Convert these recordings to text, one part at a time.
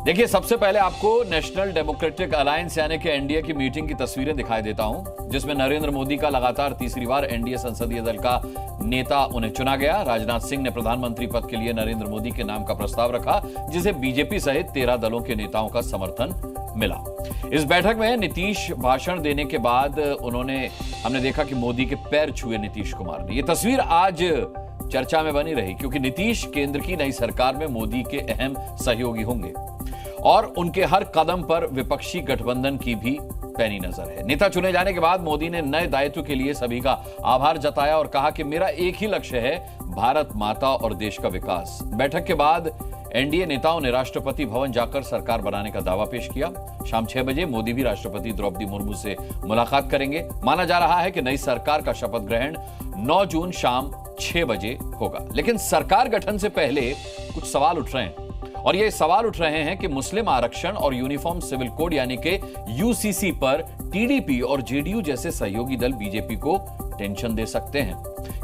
देखिए, सबसे पहले आपको नेशनल डेमोक्रेटिक अलायंस यानी कि एनडीए की मीटिंग की तस्वीरें दिखाई देता हूं, जिसमें नरेंद्र मोदी का लगातार तीसरी बार एनडीए संसदीय दल का नेता उन्हें चुना गया। राजनाथ सिंह ने प्रधानमंत्री पद के लिए नरेंद्र मोदी के नाम का प्रस्ताव रखा, जिसे बीजेपी सहित 13 दलों के नेताओं का समर्थन मिला। इस बैठक में नीतीश भाषण देने के बाद हमने देखा कि मोदी के पैर छुए नीतीश कुमार ने। यह तस्वीर आज चर्चा में बनी रही, क्योंकि नीतीश केंद्र की नई सरकार में मोदी के अहम सहयोगी होंगे और उनके हर कदम पर विपक्षी गठबंधन की भी पैनी नजर है। नेता चुने जाने के बाद मोदी ने नए दायित्व के लिए सभी का आभार जताया और कहा कि मेरा एक ही लक्ष्य है, भारत माता और देश का विकास। बैठक के बाद एनडीए नेताओं ने राष्ट्रपति भवन जाकर सरकार बनाने का दावा पेश किया। शाम 6 बजे मोदी भी राष्ट्रपति द्रौपदी मुर्मू से मुलाकात करेंगे। माना जा रहा है कि नई सरकार का शपथ ग्रहण 9 जून शाम 6 बजे होगा। लेकिन सरकार गठन से पहले कुछ सवाल उठ रहे हैं, और ये सवाल उठ रहे हैं कि मुस्लिम आरक्षण और यूनिफॉर्म सिविल कोड यानी कि यूसीसी पर टीडीपी और जेडीयू जैसे सहयोगी दल बीजेपी को टेंशन दे सकते हैं,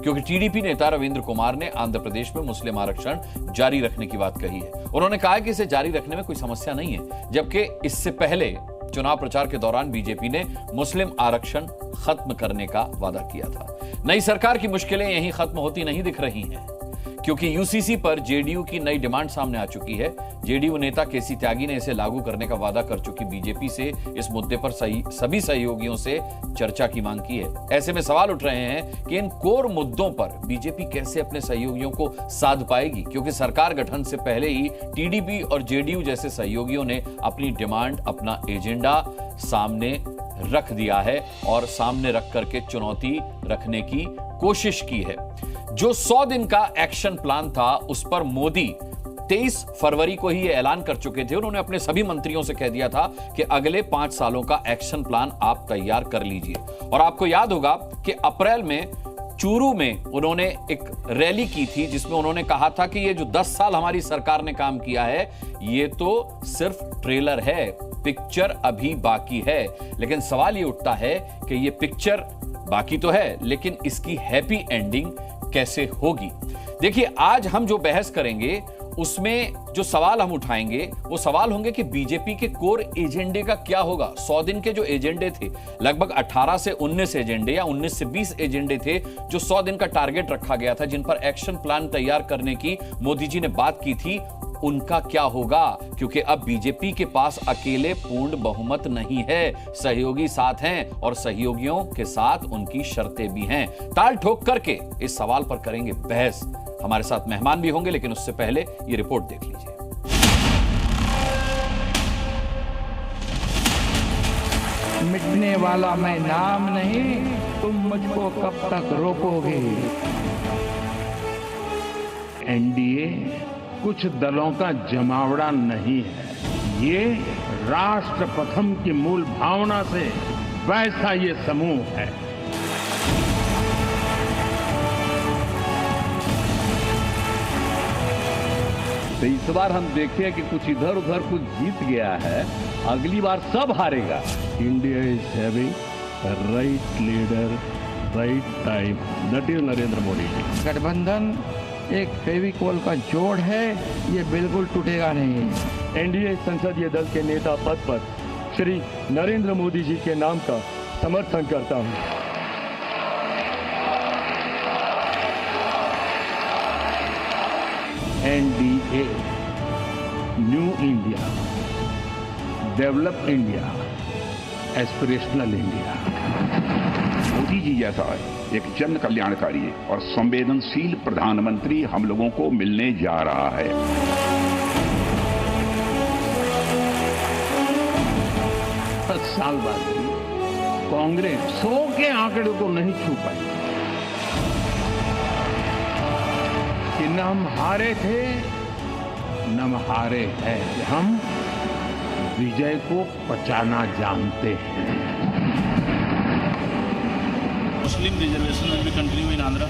क्योंकि टीडीपी नेता रविंद्र कुमार ने आंध्र प्रदेश में मुस्लिम आरक्षण जारी रखने की बात कही है। उन्होंने कहा कि इसे जारी रखने में कोई समस्या नहीं है, जबकि इससे पहले चुनाव प्रचार के दौरान बीजेपी ने मुस्लिम आरक्षण खत्म करने का वादा किया था। नई सरकार की मुश्किलें यहीं खत्म होती नहीं दिख रही हैं, क्योंकि यूसीसी पर जेडीयू की नई डिमांड सामने आ चुकी है। जेडीयू नेता केसी त्यागी ने इसे लागू करने का वादा कर चुकी बीजेपी से इस मुद्दे पर सभी सहयोगियों से चर्चा की मांग की है। ऐसे में सवाल उठ रहे हैं कि इन कोर मुद्दों पर बीजेपी कैसे अपने सहयोगियों को साध पाएगी, क्योंकि सरकार गठन से पहले ही टीडीपी और जेडीयू जैसे सहयोगियों ने अपनी डिमांड, अपना एजेंडा सामने रख दिया है और सामने रख करके चुनौती रखने की कोशिश की है। जो 100 दिन का एक्शन प्लान था, उस पर मोदी 23 फरवरी को ही ये ऐलान कर चुके थे। उन्होंने अपने सभी मंत्रियों से कह दिया था कि अगले 5 सालों का एक्शन प्लान आप तैयार कर लीजिए। और आपको याद होगा कि अप्रैल में चूरू में उन्होंने एक रैली की थी, जिसमें उन्होंने कहा था कि ये जो 10 साल हमारी सरकार ने काम किया है, ये तो सिर्फ ट्रेलर है, पिक्चर अभी बाकी है। लेकिन सवाल ये उठता है कि ये पिक्चर बाकी तो है, लेकिन इसकी हैप्पी एंडिंग कैसे होगी। देखिए, आज हम जो बहस करेंगे उसमें जो सवाल हम उठाएंगे वो सवाल होंगे कि बीजेपी के कोर एजेंडे का क्या होगा। 100 दिन के जो एजेंडे थे, लगभग 18 से 19 एजेंडे या 19 से 20 एजेंडे थे जो 100 दिन का टारगेट रखा गया था, जिन पर एक्शन प्लान तैयार करने की मोदी जी ने बात की थी, उनका क्या होगा। क्योंकि अब बीजेपी के पास अकेले पूर्ण बहुमत नहीं है, सहयोगी साथ हैं और सहयोगियों के साथ उनकी शर्तें भी हैं। ताल ठोक करके इस सवाल पर करेंगे बहस। हमारे साथ मेहमान भी होंगे, लेकिन उससे पहले ये रिपोर्ट देख लीजिए। मिटने वाला मैं नाम नहीं, तुम मुझको कब तक रोकोगे। एनडीए कुछ दलों का जमावड़ा नहीं है, ये राष्ट्र प्रथम की मूल भावना से वैसा ये समूह है। तो इस बार हम देखें कि कुछ इधर उधर कुछ जीत गया है, अगली बार सब हारेगा। India is having right leader, right time, that is Narendra Modi ji. गठबंधन एक फेविकोल का जोड़ है, ये बिल्कुल टूटेगा नहीं। एनडीए संसदीय दल के नेता पद पर श्री नरेंद्र मोदी जी के नाम का समर्थन करता हूं। NDA, new India, develop India, aspirational India. Modi ji जैसा एक जन कल्याणकारी और संवेदनशील प्रधानमंत्री हम लोगों को मिलने जा रहा है। 10 साल बाद कांग्रेस 100 के आंकड़े को नहीं छू पाई। कि न हम हारे थे, न हम हारे हैं, हम विजय को पचाना जानते हैं। Muslim reservation will be continue in Andhra?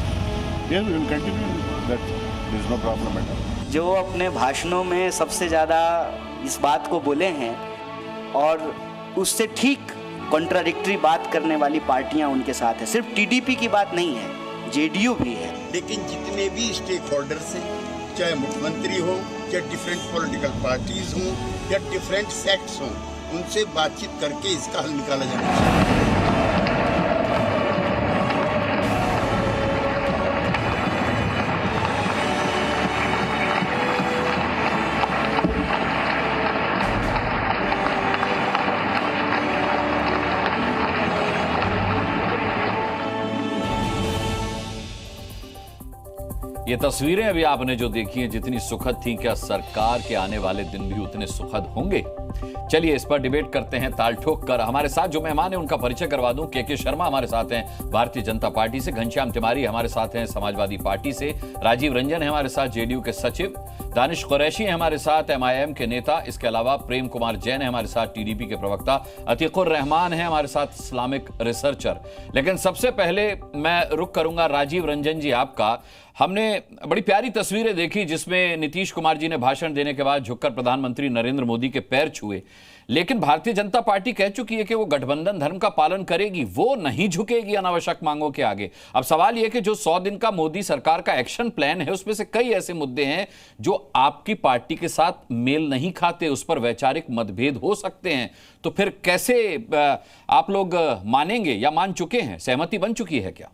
Yes, we will continue. That there is no problem at all. जो अपने भाषणों में सबसे ज़्यादा इस बात को बोले हैं और उससे ठीक कॉन्ट्राडिक्टरी बात करने वाली पार्टियां उनके साथ है। सिर्फ टीडीपी की बात नहीं है, जेडीयू भी है। लेकिन जितने भी स्टेक होल्डर्स हैं, चाहे मुख्यमंत्री हो, चाहे डिफरेंट पॉलिटिकल पार्टीज हों, या डिफरेंट सेक्ट्स हों, उनसे बातचीत करके इसका हल निकाला जाना चाहिए। ये तस्वीरें अभी आपने जो देखी हैं जितनी सुखद थी, क्या सरकार के आने वाले दिन भी उतने सुखद होंगे? चलिए इस पर डिबेट करते हैं ताल ठोक कर। हमारे साथ जो मेहमान हैं उनका परिचय करवा दूं। के शर्मा हमारे साथ हैं भारतीय जनता पार्टी से, घनश्याम तिवारी हमारे साथ हैं समाजवादी पार्टी से, राजीव रंजन है हमारे साथ जेडीयू के सचिव, दानिश कुरैशी है हमारे साथ एमआईएम के नेता, इसके अलावा प्रेम कुमार जैन है हमारे साथ टीडीपी के प्रवक्ता, अतीकुर रहमान है हमारे साथ इस्लामिक रिसर्चर। लेकिन सबसे पहले मैं रुख करूंगा राजीव रंजन जी आपका। हमने बड़ी प्यारी तस्वीरें देखी जिसमें नीतीश कुमार जी ने भाषण देने के बाद झुककर प्रधानमंत्री नरेंद्र मोदी के पैर छुए, लेकिन भारतीय जनता पार्टी कह चुकी है कि वो गठबंधन धर्म का पालन करेगी, वो नहीं झुकेगी अनावश्यक मांगों के आगे। अब सवाल यह कि जो 100 दिन का मोदी सरकार का एक्शन प्लान है उसमें से कई ऐसे मुद्दे हैं जो आपकी पार्टी के साथ मेल नहीं खाते, उस पर वैचारिक मतभेद हो सकते हैं, तो फिर कैसे आप लोग मानेंगे या मान चुके हैं, सहमति बन चुकी है क्या?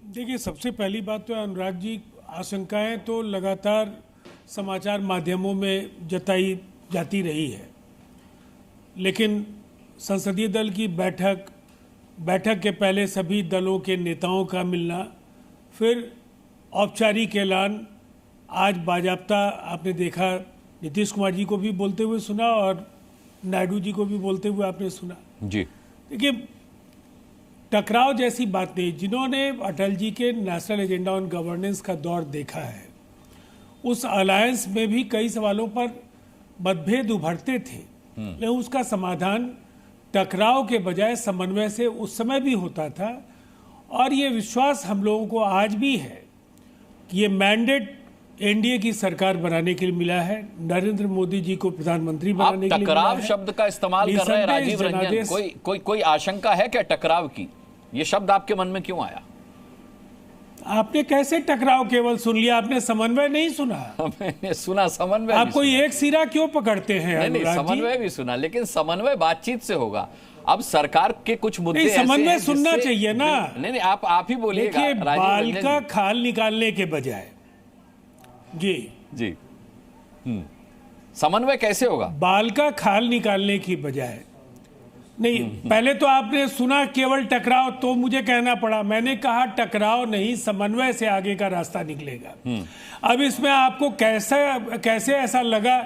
देखिए, सबसे पहली बात तो अनुराग जी, आशंकाएं तो लगातार समाचार माध्यमों में जताई जाती रही है, लेकिन संसदीय दल की बैठक के पहले सभी दलों के नेताओं का मिलना, फिर औपचारिक ऐलान, आज बाजाप्ता आपने देखा नीतीश कुमार जी को भी बोलते हुए सुना और नायडू जी को भी बोलते हुए आपने सुना जी। देखिए, टकराव जैसी बात नहीं। जिन्होंने अटल जी के नेशनल एजेंडा ऑन गवर्नेंस का दौर देखा है, उस अलायंस में भी कई सवालों पर मतभेद उभरते थे, लेकिन उसका समाधान टकराव के बजाय समन्वय से उस समय भी होता था। और ये विश्वास हम लोगों को आज भी है कि ये मैंडेट एनडीए की सरकार बनाने के लिए मिला है, नरेंद्र मोदी जी को प्रधानमंत्री बनाने के लिए मिला है। टकराव शब्द का इस्तेमाल कर रहे हैं राजीव रंजन, कोई आशंका है क्या टकराव की? ये शब्द आपके मन में क्यों आया? आपने कैसे टकराव केवल सुन लिया, आपने समन्वय नहीं सुना? मैंने सुना समन्वय। आप कोई एक सिरा क्यों पकड़ते हैं? नहीं, समन्वय भी सुना, लेकिन समन्वय बातचीत से होगा। अब सरकार के कुछ मुद्दे ऐसे समन्वय सुनना चाहिए ना। नहीं, आप ही बोलिएगा। बाल का खाल निकालने के बजाय जी समन्वय कैसे होगा? बाल का खाल निकालने की बजाय नहीं। पहले तो आपने सुना केवल टकराव, तो मुझे कहना पड़ा, मैंने कहा टकराव नहीं, समन्वय से आगे का रास्ता निकलेगा। अब इसमें आपको कैसे ऐसा लगा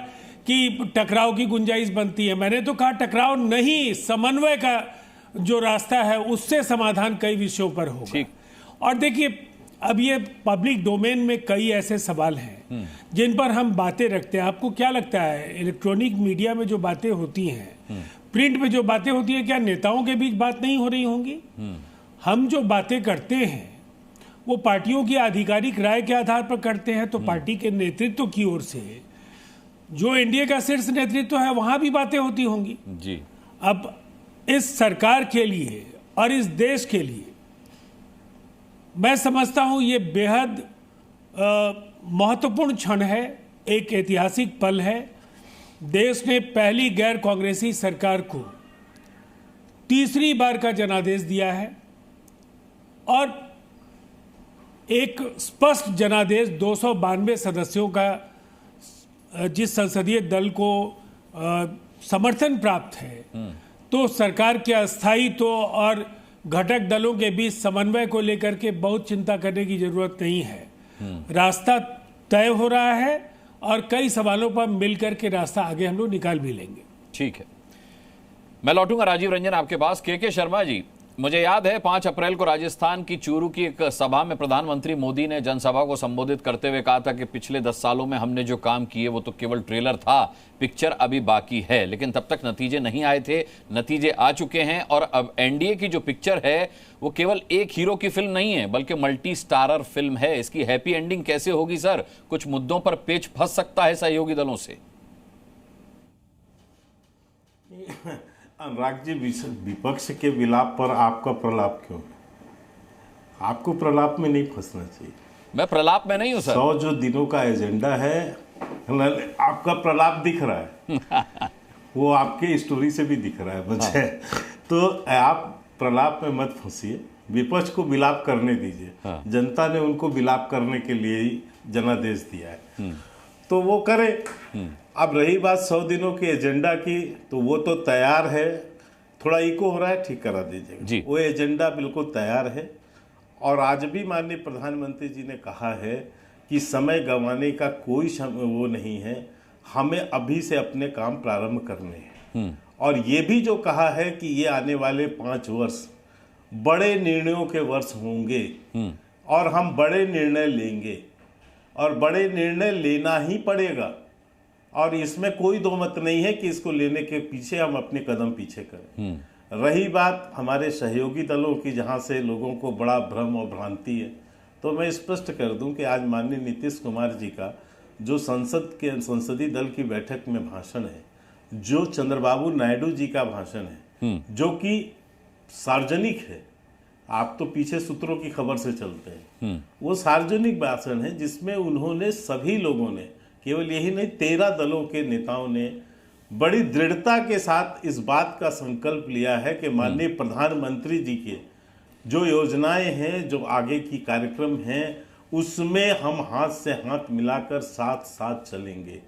कि टकराव की गुंजाइश बनती है? मैंने तो कहा टकराव नहीं, समन्वय का जो रास्ता है उससे समाधान कई विषयों पर होगा। और देखिए, अब ये पब्लिक डोमेन में कई ऐसे सवाल हैं जिन पर हम बातें रखते हैं। आपको क्या लगता है, इलेक्ट्रॉनिक मीडिया में जो बातें होती हैं, प्रिंट में जो बातें होती हैं, क्या नेताओं के बीच बात नहीं हो रही होंगी? हम जो बातें करते हैं वो पार्टियों की आधिकारिक राय के आधार पर करते हैं, तो पार्टी के नेतृत्व की ओर से जो एनडीए का शीर्ष नेतृत्व है वहां भी बातें होती होंगी जी। अब इस सरकार के लिए और इस देश के लिए मैं समझता हूं ये बेहद महत्वपूर्ण क्षण है, एक ऐतिहासिक पल है। देश ने पहली गैर कांग्रेसी सरकार को तीसरी बार का जनादेश दिया है और एक स्पष्ट जनादेश 292 सदस्यों का जिस संसदीय दल को समर्थन प्राप्त है, तो सरकार के अस्थायित्व और घटक दलों के बीच समन्वय को लेकर के बहुत चिंता करने की जरूरत नहीं है। रास्ता तय हो रहा है और कई सवालों पर मिलकर के रास्ता आगे हम लोग निकाल भी लेंगे। ठीक है, मैं लौटूंगा राजीव रंजन आपके पास। के शर्मा जी, मुझे याद है 5 अप्रैल को राजस्थान की चूरू की एक सभा में प्रधानमंत्री मोदी ने जनसभा को संबोधित करते हुए कहा था कि पिछले 10 सालों में हमने जो काम किए वो तो केवल ट्रेलर था, पिक्चर अभी बाकी है। लेकिन तब तक नतीजे नहीं आए थे, नतीजे आ चुके हैं और अब एनडीए की जो पिक्चर है वो केवल एक हीरो की फिल्म नहीं है बल्कि मल्टी स्टारर फिल्म है। इसकी हैप्पी एंडिंग कैसे होगी सर? कुछ मुद्दों पर पेच फंस सकता है सहयोगी दलों से। अनुराग जी, विपक्ष के विलाप पर आपका प्रलाप क्यों? आपको प्रलाप में नहीं फंसना चाहिए। मैं प्रलाप में नहीं हूं सर। 100 जो दिनों का एजेंडा है आपका प्रलाप दिख रहा है वो आपके स्टोरी से भी दिख रहा है मुझे। तो आप प्रलाप में मत फंसिए, विपक्ष को विलाप करने दीजिए। जनता ने उनको विलाप करने के लिए ही जनादेश दिया है, तो वो करे। अब रही बात 100 दिनों के एजेंडा की, तो वो तो तैयार है, थोड़ा इको हो रहा है, ठीक करा दीजिएगा। वो एजेंडा बिल्कुल तैयार है। और आज भी माननीय प्रधानमंत्री जी ने कहा है कि समय गंवाने का कोई वो नहीं है, हमें अभी से अपने काम प्रारंभ करने हैं। और ये भी जो कहा है कि ये आने वाले 5 वर्ष बड़े निर्णयों के वर्ष होंगे और हम बड़े निर्णय लेंगे और बड़े निर्णय लेना ही पड़ेगा। और इसमें कोई दो मत नहीं है कि इसको लेने के पीछे हम अपने कदम पीछे करें। रही बात हमारे सहयोगी दलों की, जहां से लोगों को बड़ा भ्रम और भ्रांति है, तो मैं स्पष्ट कर दूं कि आज माननीय नीतीश कुमार जी का जो संसदीय दल की बैठक में भाषण है, जो चंद्रबाबू नायडू जी का भाषण है, जो कि सार्वजनिक है, आप तो पीछे सूत्रों की खबर से चलते हैं, वो सार्वजनिक भाषण है जिसमें उन्होंने सभी लोगों ने, केवल यही नहीं 13 दलों के नेताओं ने बड़ी दृढ़ता के साथ इस बात का संकल्प लिया है कि माननीय प्रधानमंत्री जी के जो योजनाएं हैं, जो आगे की कार्यक्रम हैं, उसमें हम हाथ से हाथ मिलाकर साथ साथ चलेंगे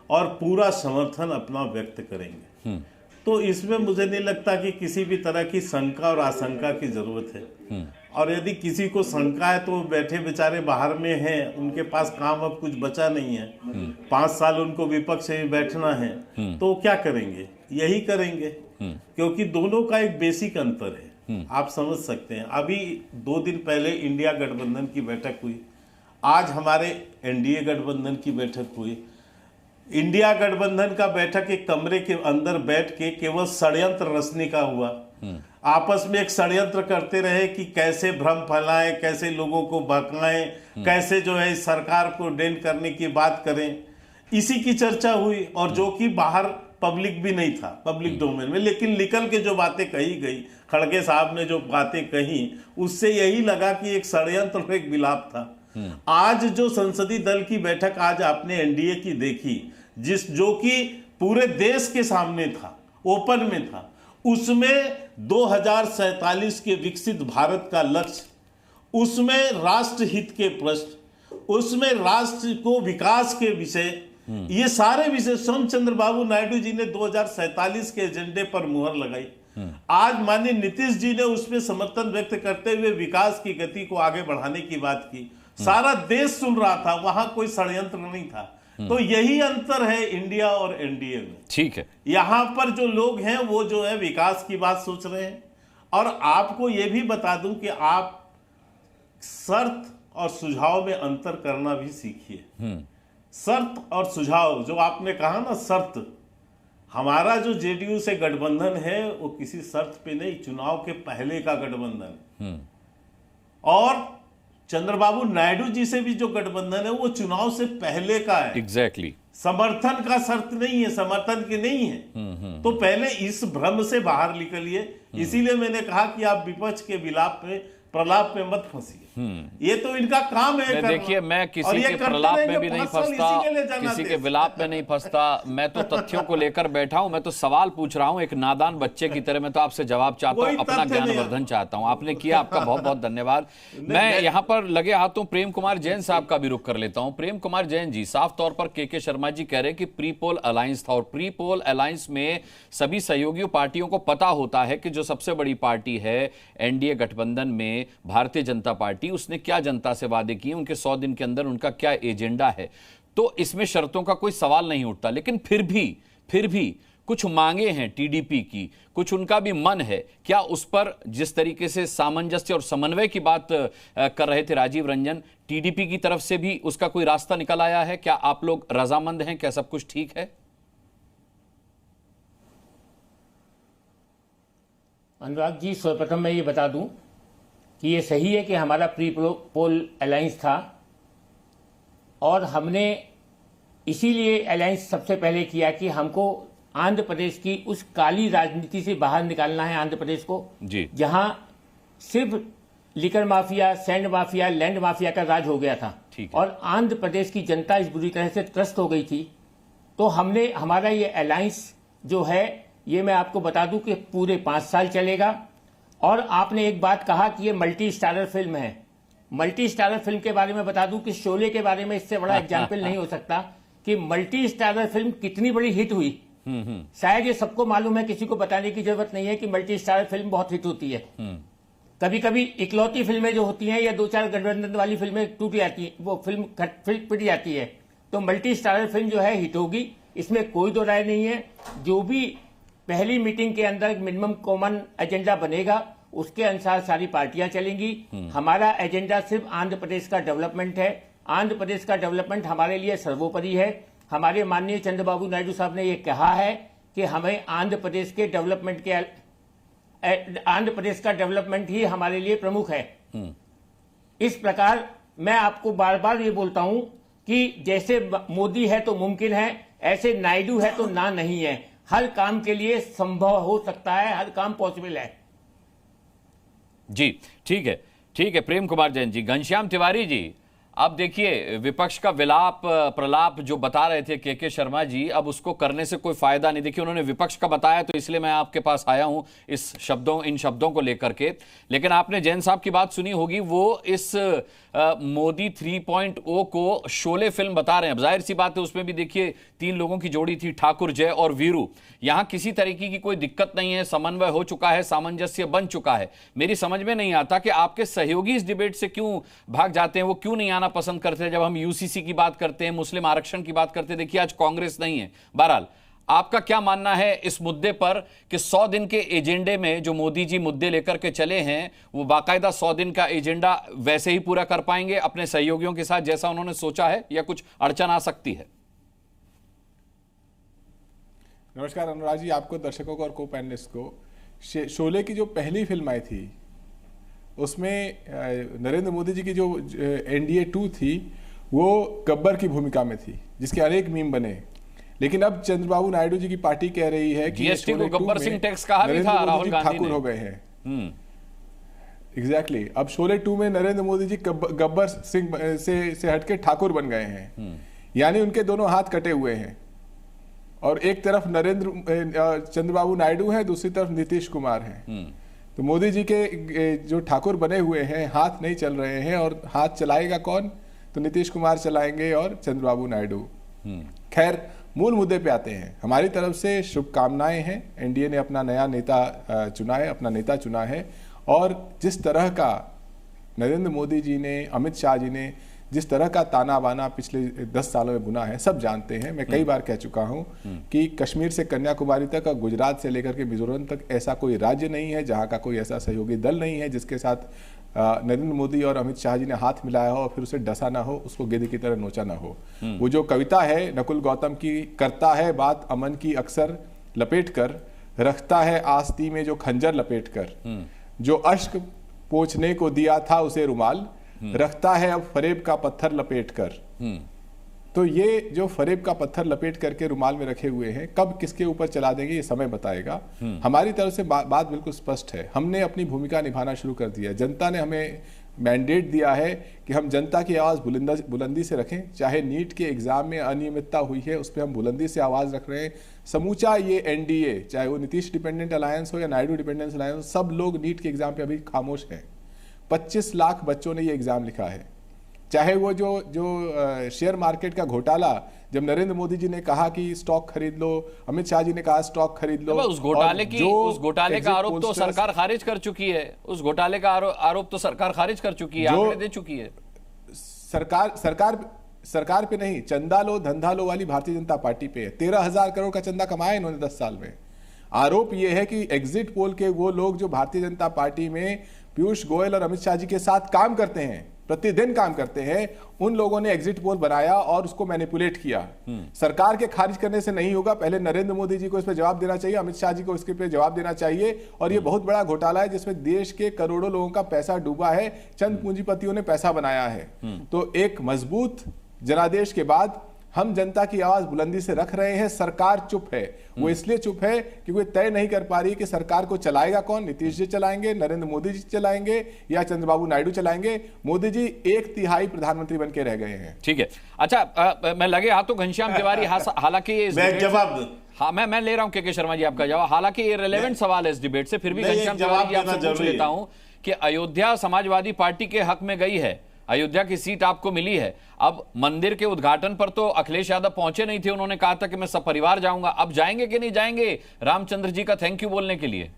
और पूरा समर्थन अपना व्यक्त करेंगे। तो इसमें मुझे नहीं लगता कि किसी भी तरह की शंका और आशंका की जरूरत है। और यदि किसी को शंका है तो बैठे बेचारे बाहर में हैं, उनके पास काम अब कुछ बचा नहीं है, 5 साल उनको विपक्ष में बैठना है, तो क्या करेंगे? यही करेंगे, क्योंकि दोनों का एक बेसिक अंतर है। आप समझ सकते हैं। अभी 2 दिन पहले इंडिया गठबंधन की बैठक हुई, आज हमारे एनडीए गठबंधन की बैठक हुई। इंडिया गठबंधन का बैठक एक कमरे के अंदर बैठ के केवल षड्यंत्र रचने का हुआ। आपस में एक षड्यंत्र करते रहे कि कैसे भ्रम फैलाएं, कैसे लोगों को बहकाएं, कैसे जो है इस सरकार को डेंट करने की बात करें, इसी की चर्चा हुई। और जो कि बाहर पब्लिक भी नहीं था, पब्लिक डोमेन में, लेकिन निकल के जो बातें कही गई, खड़गे साहब ने जो बातें कही, उससे यही लगा कि एक षड्यंत्र और एक विलाप था। आज जो संसदीय दल की बैठक आज आपने एनडीए की देखी, जो कि पूरे देश के सामने था, ओपन में था, उसमें 2047 के विकसित भारत का लक्ष्य, उसमें राष्ट्र हित के प्रश्न, उसमें राष्ट्र को विकास के विषय, ये सारे विषय स्वयं चंद्रबाबू नायडू जी ने 2047 के एजेंडे पर मुहर लगाई। आज माननीय नीतीश जी ने उसमें समर्थन व्यक्त करते हुए विकास की गति को आगे बढ़ाने की बात की। सारा देश सुन रहा था, वहां कोई षड्यंत्र नहीं था। तो यही अंतर है इंडिया और एनडीए में। ठीक है, यहां पर जो लोग हैं वो जो है विकास की बात सोच रहे हैं। और आपको यह भी बता दूं कि आप शर्त और सुझाव में अंतर करना भी सीखिए। शर्त और सुझाव, जो आपने कहा ना शर्त, हमारा जो जेडीयू से गठबंधन है वो किसी शर्त पे नहीं, चुनाव के पहले का गठबंधन। और चंद्रबाबू नायडू जी से भी जो गठबंधन है वो चुनाव से पहले का है। एग्जैक्टली। समर्थन का शर्त नहीं है, समर्थन की नहीं है। तो पहले इस भ्रम से बाहर निकलिए। इसीलिए मैंने कहा कि आप विपक्ष के विलाप में, प्रलाप में मत फंसिए। ये तो इनका काम है। देखिए, मैं किसी के प्रलाप में भी नहीं फंसता, किसी के विलाप में नहीं फंसता। मैं तो तथ्यों को लेकर बैठा हूं, मैं तो सवाल पूछ रहा हूं एक नादान बच्चे की तरह। मैं तो आपसे जवाब चाहता हूं, अपना ज्ञानवर्धन चाहता हूं। आपने किया, आपका बहुत बहुत धन्यवाद। मैं यहां पर लगे हाथों प्रेम कुमार जैन साहब का भी रुख कर लेता हूं। प्रेम कुमार जैन जी, साफ तौर पर के शर्मा जी कह रहे हैं कि प्री पोल अलायंस था, और प्री पोल अलायंस में सभी सहयोगी पार्टियों को पता होता है कि जो सबसे बड़ी पार्टी है एनडीए गठबंधन में, भारतीय जनता पार्टी, उसने क्या जनता से वादे किए, उनके 100 दिन के अंदर उनका क्या एजेंडा है। तो इसमें शर्तों का कोई सवाल नहीं उठता। लेकिन फिर भी कुछ मांगे हैं टीडीपी की, कुछ उनका भी मन है। क्या उस पर जिस तरीके से सामंजस्य और समन्वय की बात कर रहे थे राजीव रंजन, टीडीपी की तरफ से भी उसका कोई रास्ता निकल आया है? क्या आप लोग रजामंद हैं? क्या सब कुछ ठीक है? अनुराग जी, सर्वप्रथम मैं ये बता दूं कि ये सही है कि हमारा प्री पोल अलायंस था, और हमने इसीलिए अलायंस सबसे पहले किया कि हमको आंध्र प्रदेश की उस काली राजनीति से बाहर निकालना है, आंध्र प्रदेश को जी, जहां सिर्फ liquor mafia, sand mafia, land mafia का राज हो गया था। और आंध्र प्रदेश की जनता इस बुरी तरह से त्रस्त हो गई थी, तो हमने हमारा ये अलायंस जो है ये मैं आपको बता दूं कि पूरे 5 साल चलेगा। और आपने एक बात कहा कि ये मल्टी स्टारर फिल्म है। मल्टी स्टारर फिल्म के बारे में बता दूं कि शोले के बारे में इससे बड़ा एग्जाम्पल नहीं हो सकता कि मल्टी स्टारर फिल्म कितनी बड़ी हिट हुई। शायद ये सबको मालूम है, किसी को बताने की जरूरत नहीं है कि मल्टी स्टारर फिल्म बहुत हिट होती है। कभी कभी इकलौती फिल्में जो होती हैं या 2-4 गठबंधन वाली फिल्में टूट जाती है, वो फिल्म पिट जाती है। तो मल्टी स्टारर फिल्म जो है हिट होगी, इसमें कोई दो राय नहीं है। जो भी पहली मीटिंग के अंदर मिनिमम कॉमन एजेंडा बनेगा उसके अनुसार सारी पार्टियां चलेंगी। हमारा एजेंडा सिर्फ आंध्र प्रदेश का डेवलपमेंट है। आंध्र प्रदेश का डेवलपमेंट हमारे लिए सर्वोपरि है। हमारे माननीय चंद्रबाबू नायडू साहब ने यह कहा है कि हमें आंध्र प्रदेश का डेवलपमेंट ही हमारे लिए प्रमुख है। इस प्रकार मैं आपको बार बार ये बोलता हूं कि जैसे मोदी है तो मुमकिन है, ऐसे नायडू है तो ना नहीं है। हर काम के लिए संभव हो सकता है, हर काम पॉसिबल है। जी ठीक है प्रेम कुमार जैन जी। घनश्याम तिवारी जी, अब देखिए विपक्ष का विलाप प्रलाप जो बता रहे थे के शर्मा जी, अब उसको करने से कोई फायदा नहीं। देखिए उन्होंने विपक्ष का बताया तो इसलिए मैं आपके पास आया हूं इन शब्दों को लेकर के। लेकिन आपने जैन साहब की बात सुनी होगी, वो इस मोदी 3.0 को शोले फिल्म बता रहे हैं। अब जाहिर सी बात है उसमें भी देखिए 3 लोगों की जोड़ी थी, ठाकुर, जय और वीरू। यहां किसी तरीके की कोई दिक्कत नहीं है, समन्वय हो चुका है, सामंजस्य बन चुका है। मेरी समझ में नहीं आता कि आपके सहयोगी इस डिबेट से क्यों भाग जाते हैं, वो क्यों नहीं आना पसंद करते हैं। जब हम यूसीसी की बात करते हैं, मुस्लिम आरक्षण की बात करते हैं, देखिए आज कांग्रेस नहीं है। बहरहाल आपका क्या मानना है इस मुद्दे पर कि 100 दिन के एजेंडे में जो मोदी जी मुद्दे लेकर के चले हैं, वो बाकायदा 100 दिन का एजेंडा वैसे ही पूरा कर पाएंगे अपने सहयोगियों के साथ जैसा उन्होंने सोचा है, या कुछ अड़चन आ सकती है? नमस्कार अनुराग जी, आपको, दर्शकों को और को पैनलिस्ट को। शोले की जो पहली फिल्म आई थी उसमें नरेंद्र मोदी जी की जो NDA 2 थी वो गब्बर की भूमिका में थी, जिसके अनेक मीम बने। लेकिन अब चंद्रबाबू नायडू जी की पार्टी कह रही है कि जीएसटी को गब्बर सिंह टैक्स कहा भी था, राहुल गांधी ठाकुर हो गए हैं। एग्जैक्टली अब शोले 2 में नरेंद्र मोदी जी गब्बर सिंह से हटके ठाकुर बन गए हैं। यानी उनके दोनों हाथ कटे हुए हैं, और एक तरफ चंद्रबाबू नायडू है, दूसरी तरफ नीतीश कुमार हैं। तो मोदी जी के जो ठाकुर बने हुए हैं, हाथ नहीं चल रहे हैं, और हाथ चलाएगा कौन? तो नीतीश कुमार चलाएंगे और चंद्रबाबू नायडू। खैर, मूल मुद्दे पे आते हैं। हमारी तरफ से शुभकामनाएं हैं। एनडीए ने अपना नया नेता चुना है, अपना नेता चुना है, और जिस तरह का नरेंद्र मोदी जी ने, अमित शाह जी ने जिस तरह का ताना बाना पिछले 10 सालों में बुना है, सब जानते हैं। मैं कई बार कह चुका हूं कि कश्मीर से कन्याकुमारी तक और गुजरात से लेकर के मिजोरम तक ऐसा कोई राज्य नहीं है जहां का कोई ऐसा सहयोगी दल नहीं है जिसके साथ नरेंद्र मोदी और अमित शाह जी ने हाथ मिलाया हो और फिर उसे डसा ना हो, उसको गेंद की तरह नोचा ना हो। वो जो कविता है नकुल गौतम की, करता है बात अमन की अक्सर लपेट कर, रखता है आस्ती में जो खंजर लपेट कर, जो अश्क पोंछने को दिया था उसे रुमाल, रखता है अब फरेब का पत्थर लपेट कर। तो ये जो फरेब का पत्थर लपेट करके रुमाल में रखे हुए हैं, कब किसके ऊपर चला देंगे ये समय बताएगा। हमारी तरफ से बात बिल्कुल स्पष्ट है। हमने अपनी भूमिका निभाना शुरू कर दिया। जनता ने हमें मैंडेट दिया है कि हम जनता की आवाज़ बुलंदी से रखें। चाहे नीट के एग्जाम में अनियमितता हुई है, उस पर हम बुलंदी से आवाज़ रख रहे हैं। समूचा ये एनडीए, चाहे वो नीतीश डिपेंडेंट अलायंस हो या नायडू डिपेंडेंट अलायंस हो, सब लोग नीट के एग्जाम पे अभी खामोश हैं। 25 लाख बच्चों ने ये एग्जाम लिखा है। चाहे वो जो शेयर मार्केट का घोटाला, जब नरेंद्र मोदी जी ने कहा कि स्टॉक खरीद लो, अमित शाह जी ने कहा स्टॉक खरीद लो, उस घोटाले का आरोप तो सरकार खारिज कर चुकी है। उस घोटाले का आरोप तो सरकार खारिज कर चुकी है, आंकड़े दे चुकी है। सरकार पे नहीं, चंदा लो धंधा लो वाली भारतीय जनता पार्टी पे है। 13,000 करोड़ का चंदा कमाया इन्होंने 10 साल में। आरोप यह है कि एग्जिट पोल के वो लोग जो भारतीय जनता पार्टी में पीयूष गोयल और अमित शाह जी के साथ काम करते हैं, प्रतिदिन काम करते हैं, उन लोगों ने एग्जिट पोल बनाया और उसको मैनिपुलेट किया। सरकार के खारिज करने से नहीं होगा। पहले नरेंद्र मोदी जी को इस पर जवाब देना चाहिए, अमित शाह जी को इसके पे जवाब देना चाहिए। और ये बहुत बड़ा घोटाला है जिसमें देश के करोड़ों लोगों का पैसा डूबा है, चंद पूंजीपतियों ने पैसा बनाया है। तो एक मजबूत जनादेश के बाद हम जनता की आवाज बुलंदी से रख रहे हैं, सरकार चुप है। वो इसलिए चुप है कि कोई तय नहीं कर पा रही कि सरकार को चलाएगा कौन, नीतीश जी चलाएंगे, नरेंद्र मोदी जी चलाएंगे या चंद्रबाबू नायडू चलाएंगे। मोदी जी 1/3 प्रधानमंत्री बन के रह गए हैं। ठीक है, अच्छा मैं लगे हाथों घनश्याम तिवारी, हालांकि जवाब हाँ मैं ले रहा हूं के शर्मा जी आपका जवाब, हालांकि ये रिलेवेंट सवाल है इस डिबेट से, फिर भी घनश्याम तिवारी जी आपसे पूछ लेता हूं कि अयोध्या समाजवादी पार्टी के हक में गई है, अयोध्या की सीट आपको मिली है। अब मंदिर के उद्घाटन पर तो अखिलेश यादव पहुंचे नहीं थे, उन्होंने कहा था कि मैं सपरिवार जाऊंगा। अब जाएंगे कि नहीं जाएंगे रामचंद्र जी का थैंक यू बोलने के लिए?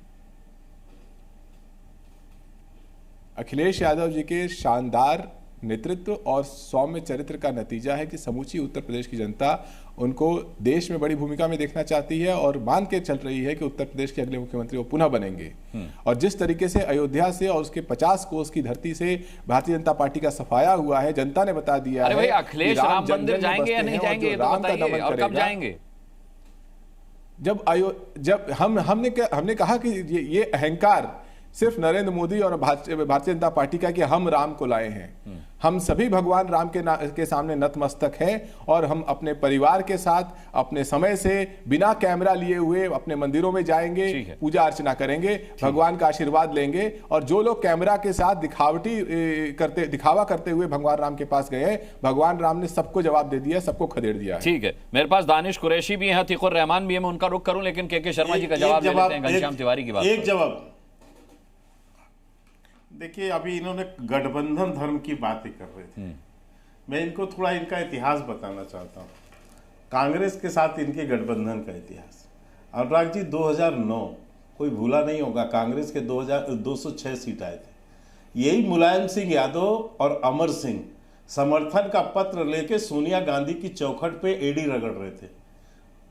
अखिलेश यादव जी के शानदार नेतृत्व और सौम्य चरित्र का नतीजा है कि समूची उत्तर प्रदेश की जनता उनको देश में बड़ी भूमिका में देखना चाहती है और मान के चल रही है कि उत्तर प्रदेश के अगले मुख्यमंत्री वो पुनः बनेंगे। और जिस तरीके से अयोध्या से और उसके 50 कोस की धरती से भारतीय जनता पार्टी का सफाया हुआ है, जनता ने बता दिया है। भाई अखिलेश राम मंदिर जाएंगे या नहीं जाएंगे, ये तो बताइए, और कब जाएंगे? जब हमने कहा कि ये अहंकार सिर्फ नरेंद्र मोदी और भारतीय जनता पार्टी का कि हम राम को लाए हैं। हम सभी भगवान राम के सामने नतमस्तक हैं और हम अपने परिवार के साथ अपने समय से बिना कैमरा लिए हुए अपने मंदिरों में जाएंगे, पूजा अर्चना करेंगे, भगवान का आशीर्वाद लेंगे। और जो लोग कैमरा के साथ दिखावा करते हुए भगवान राम के पास गए, भगवान राम ने सबको जवाब दे दिया, सबको खदेड़ दिया। ठीक है, मेरे पास दानिश कुरैशी भी है, अतीकुर रहमान भी है, मैं उनका रुख करूं, लेकिन के शर्मा जी का जवाब ले लेते हैं घनश्याम तिवारी की बात। एक जवाब देखिए, अभी इन्होंने गठबंधन धर्म की बातें कर रहे थे, मैं इनको थोड़ा इनका इतिहास बताना चाहता हूँ, कांग्रेस के साथ इनके गठबंधन का इतिहास। अनुराग जी 2009 कोई भूला नहीं होगा, कांग्रेस के 206 सीट आए थे। यही मुलायम सिंह यादव और अमर सिंह समर्थन का पत्र लेके सोनिया गांधी की चौखट पे एड़ी रगड़ रहे थे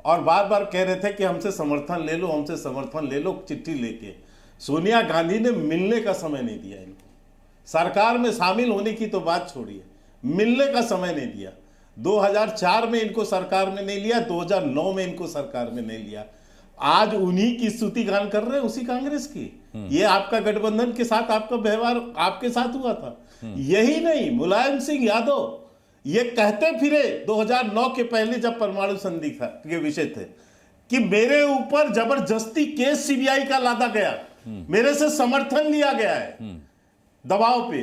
और बार बार कह रहे थे कि हमसे समर्थन ले लो, हमसे समर्थन ले लो, चिट्ठी लेके। सोनिया गांधी ने मिलने का समय नहीं दिया इनको, सरकार में शामिल होने की तो बात छोड़िए, मिलने का समय नहीं दिया। 2004 में इनको सरकार में नहीं लिया, 2009 में इनको सरकार में नहीं लिया। आज उन्हीं की स्तुति गान कर रहे हैं, उसी कांग्रेस की। ये आपका गठबंधन के साथ आपका व्यवहार आपके साथ हुआ था। यही नहीं, मुलायम सिंह यादव ये कहते फिरे 2009 के पहले जब परमाणु संधि के विषय थे कि मेरे ऊपर जबरदस्ती केस सीबीआई का लादा गया, मेरे से समर्थन लिया गया है दबाव पे।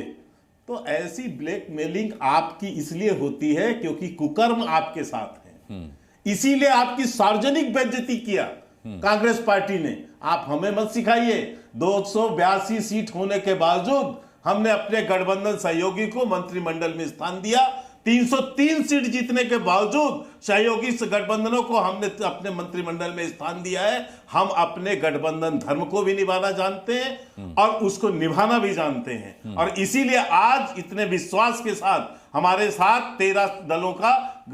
तो ऐसी ब्लैकमेलिंग आपकी इसलिए होती है क्योंकि कुकर्म आपके साथ है, इसीलिए आपकी सार्वजनिक बेइज्जती किया कांग्रेस पार्टी ने। आप हमें मत सिखाइए। 282 सीट होने के बावजूद हमने अपने गठबंधन सहयोगी को मंत्रिमंडल में स्थान दिया। 303 सीट जीतने के बावजूद सहयोगी गठबंधनों को हमने अपने मंत्रिमंडल में स्थान दिया है। हम अपने गठबंधन धर्म को भी निभाना जानते हैं और उसको निभाना भी जानते हैं, और इसीलिए आज इतने विश्वास के साथ हमारे साथ 13 दलों का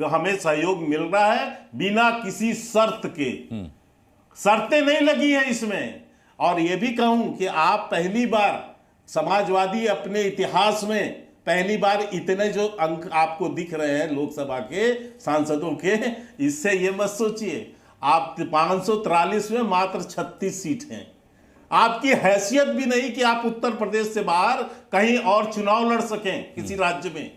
हमें सहयोग मिल रहा है बिना किसी शर्त के। शर्तें नहीं लगी हैं इसमें। और यह भी कहूं कि आप पहली बार समाजवादी अपने इतिहास में पहली बार इतने जो अंक आपको दिख रहे हैं लोकसभा के सांसदों के, इससे ये मत सोचिए आप 543 में मात्र 36 सीट हैं। आपकी हैसियत भी नहीं कि आप उत्तर प्रदेश से बाहर कहीं और चुनाव लड़ सकें किसी राज्य में।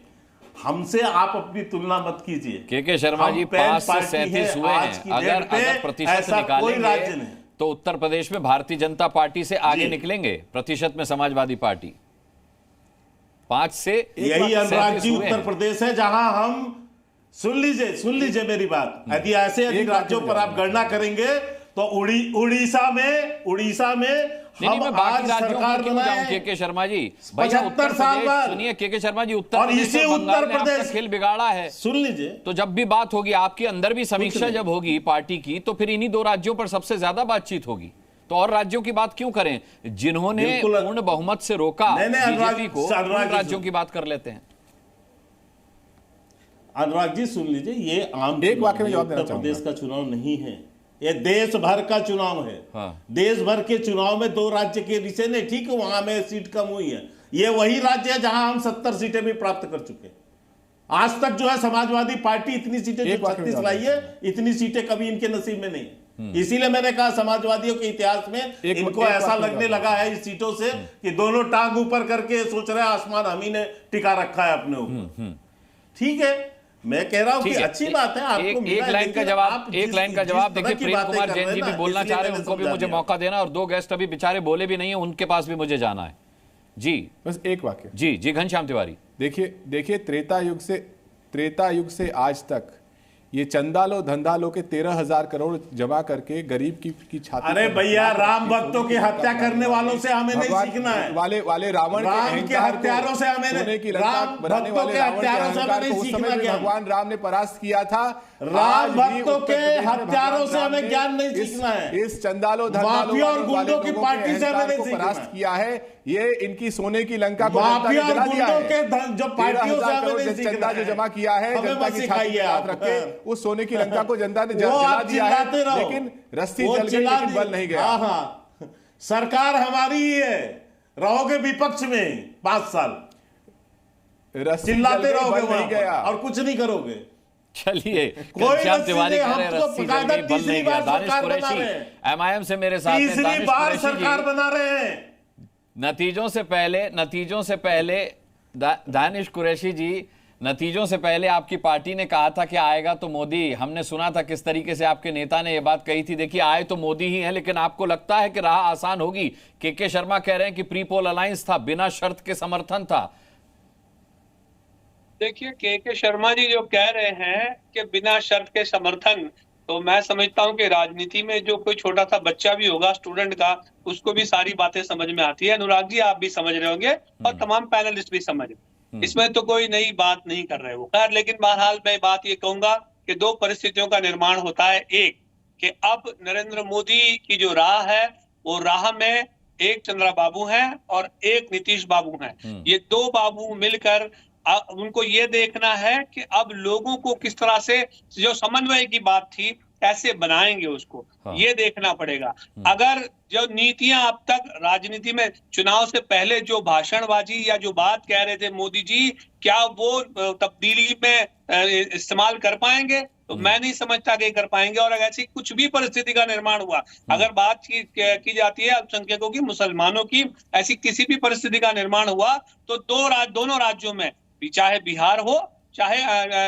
हमसे आप अपनी तुलना मत कीजिए। के शर्मा जी 5 से 37 हुए हैं। अगर प्रतिशत निकालेंगे तो उत्तर प्रदेश में भारतीय जनता पार्टी से आगे निकलेंगे प्रतिशत में समाजवादी पार्टी। 5 से यही अनुराग जी उत्तर प्रदेश है जहां हम सुन लीजिए मेरी बात। यदि ऐसे अधिक राज्यों पर आप गणना करेंगे तो उड़ीसा में हम आज सरकार बनाए के शर्मा जी 75 साल बाद। सुनिए के शर्मा जी, उत्तर और इसी उत्तर प्रदेश खेल बिगाड़ा है। सुन लीजिए, तो जब भी बात होगी आपके अंदर भी समीक्षा जब होगी पार्टी की, तो फिर इन्हीं 2 राज्यों पर सबसे ज्यादा बातचीत होगी। तो और राज्यों की बात क्यों करें जिन्होंने पूर्ण बहुमत से रोका बीजेपी को? राज्यों की बात कर लेते हैं। अनुराग जी सुन लीजिए, ये आम एक वाक्य में उत्तर प्रदेश का चुनाव नहीं है, ये देश भर का चुनाव है। देश भर के चुनाव में 2 राज्य के विषय नहीं, ठीक है वहां में सीट कम हुई है। ये वही राज्य है जहां हम 70 सीटें भी प्राप्त कर चुके। आज तक जो है समाजवादी पार्टी इतनी सीटें जो 36 लाई है, इतनी सीटें कभी इनके नसीब में नहीं है। इसीलिए मैंने कहा समाजवादियों के इतिहास में इनको ऐसा लगने लगा है इस सीटों से कि दोनों टांग ऊपर करके सोच रहे हैं आसमान हम ही ने टिका रखा है अपने ऊपर। ठीक है, मैं कह रहा हूँ कि ठीक है, अच्छी बात है आपको एक लाइन का जवाब, देखिए प्रेम कुमार जैन जी भी बोलना चाह रहे हैं, उनको भी मुझे मौका देना, और दो गेस्ट अभी बेचारे बोले भी नहीं है, उनके पास भी मुझे जाना है। जी बस एक वाक्य। जी घनश्याम तिवारी। देखिए त्रेता युग से आज तक ये चंदा लो धंधा लो के 13,000 करोड़ जमा करके गरीब की छाती। अरे भैया, राम भक्तों की हत्या करने वालों से हमें नहीं सीखना है। वाले रावण के हत्यारों से हमें राम भक्तों के हत्यारों से हमें नहीं सीखना। भगवान राम ने परास्त किया था। राम भक्तों के हत्यारों से हमें ज्ञान नहीं सीखना है। इस चंदालो माफिया और गुंडों की पार्टी से हमें नहीं सीखना परास्त किया है। ये इनकी सोने की लंका को माफिया और गुंडों के जो पार्टियों से हमें नहीं सीखना है। जो जमा किया है जनता की छाती पे हाथ रखे, उस सोने की लंका को जनता ने जला दिया है, लेकिन रस्सी जल गई लेकिन बल नहीं गया। हाँ, सरकार हमारी ही है, रहोगे विपक्ष में 5 साल, चिल्लाते रहोगे नहीं गया और कुछ नहीं करोगे। चलिए, घनश्याम तिवारी कह रहे हैं रस्सी जल गई, बल नहीं गया। दानिश कुरैशी एमआईएम से मेरे साथ हैं। तीसरी बार सरकार बना रहे हैं। नतीजों से पहले दानिश कुरैशी जी, नतीजों से पहले आपकी पार्टी ने कहा था कि आएगा तो मोदी। हमने सुना था किस तरीके से आपके नेता ने यह बात कही थी। देखिए, आए तो मोदी ही है, लेकिन आपको लगता है कि राह आसान होगी? के शर्मा कह रहे हैं कि प्री पोल अलायंस था, बिना शर्त के समर्थन था। देखिए, के शर्मा जी जो कह रहे हैं कि बिना शर्त के समर्थन, तो मैं समझता हूं कि राजनीति में जो कोई छोटा सा बच्चा भी होगा स्टूडेंट का, उसको भी सारी बातें समझ में आती है। अनुराग जी, आप भी समझ रहे होंगे और तमाम पैनलिस्ट भी समझ रहे, इसमें तो कोई नई बात नहीं कर रहे हो। खैर, लेकिन बहरहाल मैं बात ये कहूंगा कि 2 परिस्थितियों का निर्माण होता है। एक कि अब नरेंद्र मोदी की जो राह है, वो राह में एक चंद्रा बाबू हैं और एक नीतीश बाबू हैं। ये 2 बाबू मिलकर उनको ये देखना है कि अब लोगों को किस तरह से, जो समन्वय की बात थी, कैसे बनाएंगे उसको। हाँ। ये देखना पड़ेगा। अगर जो नीतियां अब तक राजनीति में चुनाव से पहले जो भाषणबाजी या जो बात कह रहे थे मोदी जी, क्या वो तब्दीली में इस्तेमाल कर पाएंगे? तो मैं नहीं समझता कि कर पाएंगे। और अगर ऐसी कुछ भी परिस्थिति का निर्माण हुआ, अगर बात की जाती है अल्पसंख्यकों की, मुसलमानों की, ऐसी किसी भी परिस्थिति का निर्माण हुआ तो दोनों राज्यों में, चाहे बिहार हो चाहे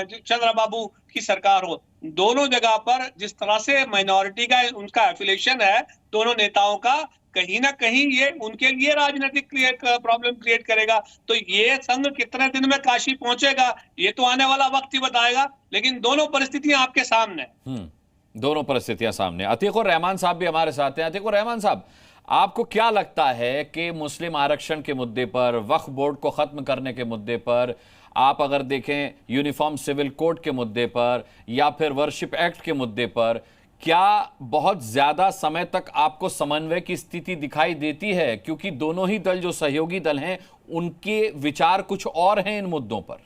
चंद्रबाबू की सरकार हो, दोनों जगह पर जिस तरह से माइनॉरिटी का उनका एफिलिएशन है दोनों नेताओं का, कहीं ना कहीं ये उनके लिए राजनीतिक प्रॉब्लम क्रिएट करेगा। तो ये संघ कितने दिन में काशी पहुंचेगा, ये तो आने वाला वक्त ही बताएगा। लेकिन दोनों परिस्थितियां आपके सामने, दोनों परिस्थितियां सामने। अतीकुर रहमान साहब भी हमारे साथ हैं। अतीकुर रहमान साहब, आपको क्या लगता है कि मुस्लिम आरक्षण के मुद्दे पर, वक्फ बोर्ड को खत्म करने के मुद्दे पर, आप अगर देखें यूनिफॉर्म सिविल कोड के मुद्दे पर, या फिर वर्शिप एक्ट के मुद्दे पर, क्या बहुत ज्यादा समय तक आपको समन्वय की स्थिति दिखाई देती है? क्योंकि दोनों ही दल जो सहयोगी दल हैं, उनके विचार कुछ और हैं इन मुद्दों पर।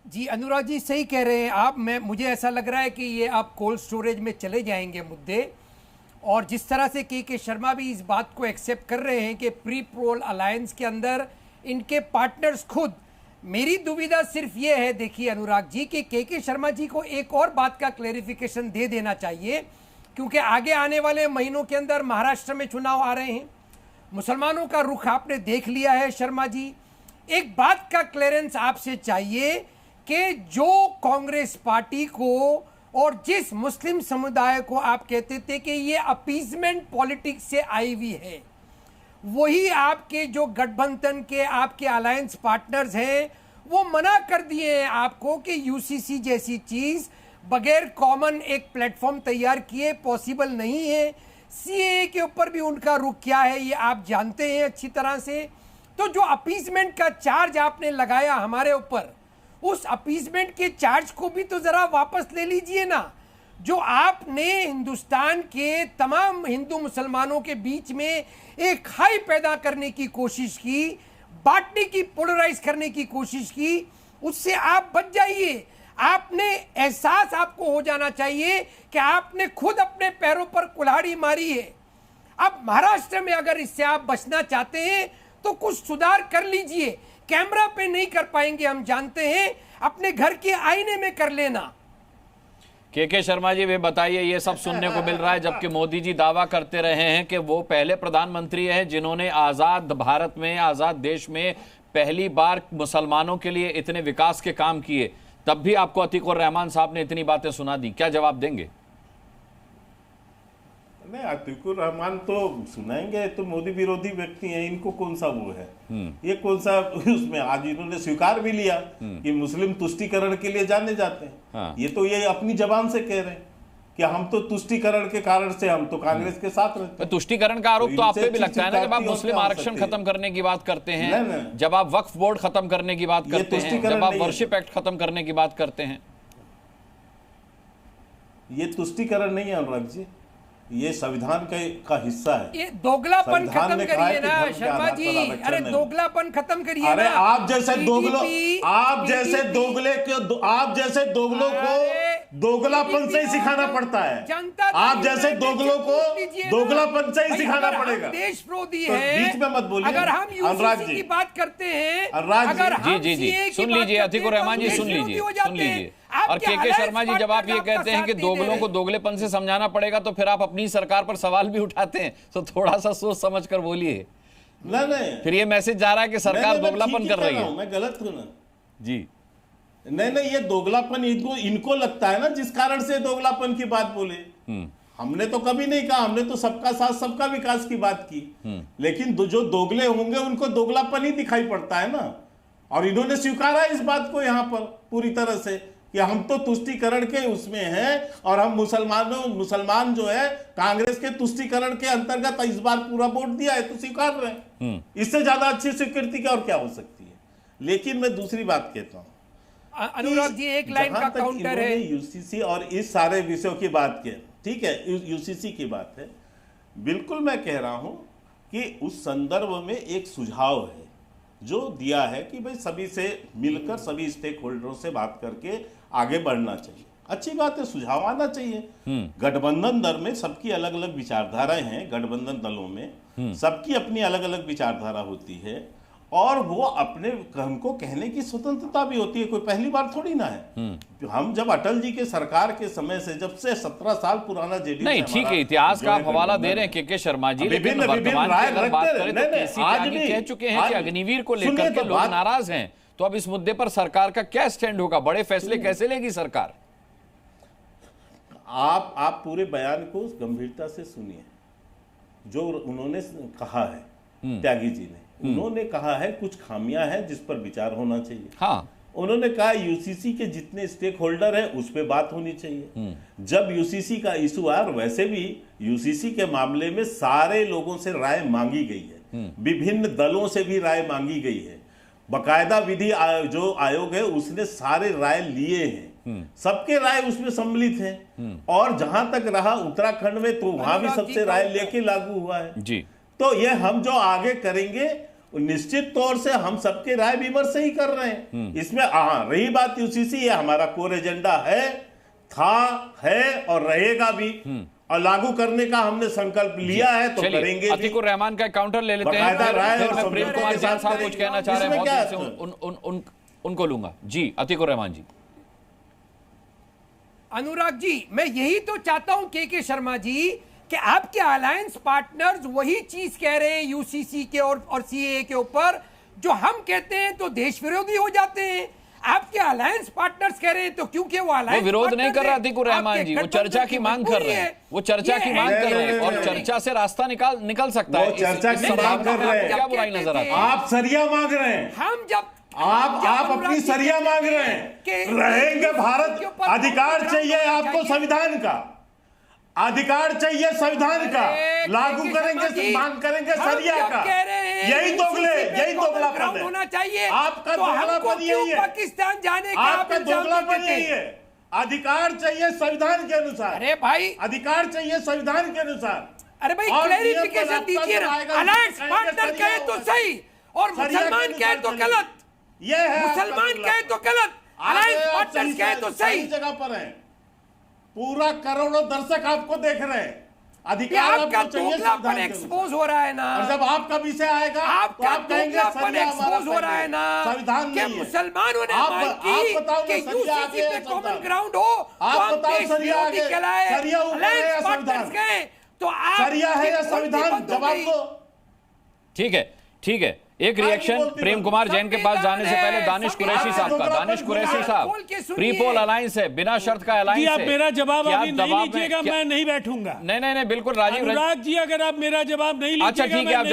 जी अनुराग जी, सही कह रहे हैं आप। मुझे ऐसा लग रहा है कि ये आप कोल्ड स्टोरेज में चले जाएंगे मुद्दे। और जिस तरह से के शर्मा भी इस बात को एक्सेप्ट कर रहे हैं कि प्री पोल अलायंस के अंदर इनके पार्टनर्स खुद, मेरी दुविधा सिर्फ ये है, देखिए अनुराग जी, कि के शर्मा जी को एक और बात का क्लेरिफिकेशन दे देना चाहिए, क्योंकि आगे आने वाले महीनों के अंदर महाराष्ट्र में चुनाव आ रहे हैं। मुसलमानों का रुख आपने देख लिया है शर्मा जी। एक बात का क्लियरेंस आपसे चाहिए कि जो कांग्रेस पार्टी को और जिस मुस्लिम समुदाय को आप कहते थे कि ये अपीजमेंट पॉलिटिक्स से आई हुई है, वही आपके जो गठबंधन के आपके अलायंस पार्टनर्स हैं, वो मना कर दिए हैं आपको कि यूसीसी जैसी चीज बगैर कॉमन एक प्लेटफॉर्म तैयार किए पॉसिबल नहीं है। सीएए के ऊपर भी उनका रुख क्या है ये आप जानते हैं अच्छी तरह से। तो जो अपीजमेंट का चार्ज आपने लगाया हमारे ऊपर, उस अपीजमेंट के चार्ज को भी तो जरा वापस ले लीजिए ना। जो आपने हिंदुस्तान के तमाम हिंदू मुसलमानों के बीच में एक खाई पैदा करने की कोशिश की, बांटने की, पोलराइज करने की कोशिश की, उससे आप बच जाइए। आपने एहसास आपको हो जाना चाहिए कि आपने खुद अपने पैरों पर कुल्हाड़ी मारी है। अब महाराष्ट्र में अगर इससे आप बचना चाहते हैं तो कुछ सुधार कर लीजिए। कैमरा पे नहीं कर पाएंगे हम जानते हैं, अपने घर के आईने में कर लेना। के शर्मा जी, वे बताइए, ये सब सुनने को मिल रहा है जबकि मोदी जी दावा करते रहे हैं कि वो पहले प्रधानमंत्री हैं जिन्होंने आजाद भारत में, आजाद देश में पहली बार मुसलमानों के लिए इतने विकास के काम किए, तब भी आपको अतीकुर रहमान साहब ने इतनी बातें सुना दी, क्या जवाब देंगे? नहीं, अतीकुर रहमान तो सुनाएंगे, तो मोदी विरोधी व्यक्ति हैं, इनको कौन सा वो है, ये कौन सा उसमें आज इन्होंने स्वीकार भी लिया कि मुस्लिम तुष्टीकरण के लिए जाने जाते हैं। हाँ। ये तो ये अपनी जबान से कह रहे हैं कि हम तो तुष्टीकरण के कारण से हम तो कांग्रेस के साथ रहते हैं। तुष्टीकरण का आरोप तो आप पे भी लगता है ना, जब आप इनसे मुस्लिम आरक्षण खत्म करने की बात करते हैं, नहीं। जब आप वक्फ बोर्ड खत्म करने की बात करते हैं, जब आप वर्शिप एक्ट खत्म करने की बात करते हैं। ये तुष्टीकरण नहीं है अनुराग जी, ये संविधान का हिस्सा है। ये दोगलापन खत्म करिए ना शर्मा जी, अरे दोगलापन खत्म करिए ना। अरे आप जैसे दोगलों को दोगलापन से ही सिखाना पड़ता है। आप जैसे दोगलों को दोगलापन से ही सिखाना पड़ेगा। देश विरोधी तो है, बीच में मत बोलिए। अगर हम यूसीसी की बात करते हैं, अगर हम जी सुन लीजिए अतीकुर रहमान जी, सुन लीजिए। और के शर्मा जी, जब आप ये कहते हैं कि दोगलों को दोगलेपन से समझाना पड़ेगा, तो फिर आप अपनी सरकार पर सवाल भी उठाते हैं, तो थोड़ा सा सोच समझ कर बोलिए। नहीं, फिर ये मैसेज जा रहा है कि सरकार दोगलापन कर रही है। मैं गलत हूं ना जी? नहीं, ये दोगलापन इनको लगता है ना, जिस कारण से दोगलापन की बात बोले। हमने तो कभी नहीं कहा, हमने तो सबका साथ सबका विकास की बात की। लेकिन जो दोगले होंगे उनको दोगलापन ही दिखाई पड़ता है ना, और इन्होंने स्वीकारा इस बात को यहां पर पूरी तरह से कि हम तो तुष्टीकरण के उसमें हैं, और हम मुसलमान जो है कांग्रेस के तुष्टीकरण के अंतर्गत इस बार पूरा वोट दिया है, तो स्वीकार रहे हैं। इससे ज्यादा अच्छी स्वीकृति क्या और क्या हो सकती है। लेकिन मैं दूसरी बात कहता हूं, अनुराग जी एक लाइन का काउंटर है। यूसीसी और इस सारे विषयों की बात की, ठीक है, यूसीसी की बात है, बिल्कुल मैं कह रहा हूं कि उस संदर्भ में एक सुझाव है जो दिया है कि भाई सभी से मिलकर सभी स्टेक होल्डरों से बात करके आगे बढ़ना चाहिए। अच्छी बात है, सुझाव आना चाहिए। गठबंधन दल में सबकी अलग अलग विचारधाराएं हैं, गठबंधन दलों में सबकी अपनी अलग अलग विचारधारा होती है, और वो अपने हमको कहने की स्वतंत्रता भी होती है। कोई पहली बार थोड़ी ना है। हम जब अटल जी के सरकार के समय से, जब से 17 साल पुराना जेडीयू, नहीं ठीक है, इतिहास का आप हवाला दे रहे हैं के शर्मा जी, लेकिन वर्तमान की अगर बात करें तो केसी त्यागी कह चुके हैं कि अग्निवीर को लेकर के लोग नाराज हैं, तो अब इस मुद्दे पर सरकार का क्या स्टैंड होगा? बड़े फैसले कैसे लेगी सरकार? आप पूरे बयान को गंभीरता से सुनिए। जो उन्होंने कहा है त्यागी जी ने, उन्होंने कहा है कुछ खामियां हैं जिस पर विचार होना चाहिए। हाँ, उन्होंने कहा यूसीसी के जितने स्टेक होल्डर हैं उस पर बात होनी चाहिए। जब यूसीसी का इशू आया, और वैसे भी यूसीसी के मामले में सारे लोगों से राय मांगी गई है, विभिन्न दलों से भी राय मांगी गई है, बकायदा विधि जो आयोग है उसने सारे राय लिए हैं, सबके राय उसमें सम्मिलित हैं। और जहां तक रहा उत्तराखंड में, तो वहां भी सबसे राय लेके लागू हुआ है जी। तो ये हम जो आगे करेंगे निश्चित तौर से हम सबके राय विमर्श ही कर रहे हैं। इसमें रही बात यूसीसी, ये हमारा कोर एजेंडा है और रहेगा भी, और लागू करने का हमने संकल्प लिया है, तो करेंगे। अतीकुर रहमान का काउंटर ले लेते हैं, फिर प्रेम कुमार जान साहब कुछ कहना चाह रहे हैं, उनको लूंगा जी। अतीकुर रहमान जी। अनुराग जी, मैं यही तो चाहता हूं के शर्मा जी कि आपके अलायंस पार्टनर्स वही चीज कह रहे हैं यूसीसी के और सीएए के ऊपर, जो हम कहते हैं तो देश विरोधी हो जाते हैं। आपके अलायंस पार्टनर्स कह रहे हैं तो क्योंकि वो अलायंस विरोध नहीं कर रहा अतीकुर रहमान जी, वो चर्चा की मांग कर रहे हैं, वो चर्चा की मांग कर रहे हैं, और चर्चा से रास्ता निकल सकता है। चर्चा की मांग कर रहे हैं, क्या बुराई नजर आती है? आप सरिया मांग रहे हैं, हम जब आप अपनी सरिया मांग रहे हैं। रहेंगे भारत, अधिकार चाहिए आपको संविधान का, अधिकार चाहिए संविधान का, लागू करेंगे, सम्मान करेंगे सरिया का। यही दोगलापन होना चाहिए। आपका दोगलापन यही है, पाकिस्तान जाने का आपका दोगलापन यही है। अधिकार चाहिए संविधान के अनुसार। अरे भाई, अधिकार चाहिए संविधान के अनुसार। अरे भाई क्लैरिफिकेशन दीजिए ना। अलायंस पार्टनर कहे तो सही और मुसलमान कहे तो गलत, ये है मुसलमान कहे तो गलत, अलायंस पार्टनर कहे तो सही जगह पर है। पूरा करोड़ों दर्शक आपको देख रहे हैं। अधिकार आपका दोगलापन एक्सपोज हो रहा है ना, और जब आपका विषय आएगा आपका दोगलापन एक्सपोज हो रहा है ना, संविधान कि मुसलमानों ने मांग की कि यूसीसी पे कॉमन ग्राउंड हो, तो आप देश विरोधी कहलाए, अलायंस पार्टनर्स गए तो आप सरिया है या संविधान? जवाब दो। ठीक है, ठीक है, एक रिएक्शन प्रेम कुमार जैन के पास जाने से पहले दानिश कुरैशी साहब का। दानिश कुरैशी साहब, प्री पोल अलायंस है, बिना शर्त का अलायंस है। आप मेरा जवाब अभी नहीं लीजिएगा, मैं नहीं बैठूंगा। नहीं, बिल्कुल राजीव अनुराग जी, अगर आप मेरा जवाब नहीं लीजिएगा, अच्छा ठीक है, आप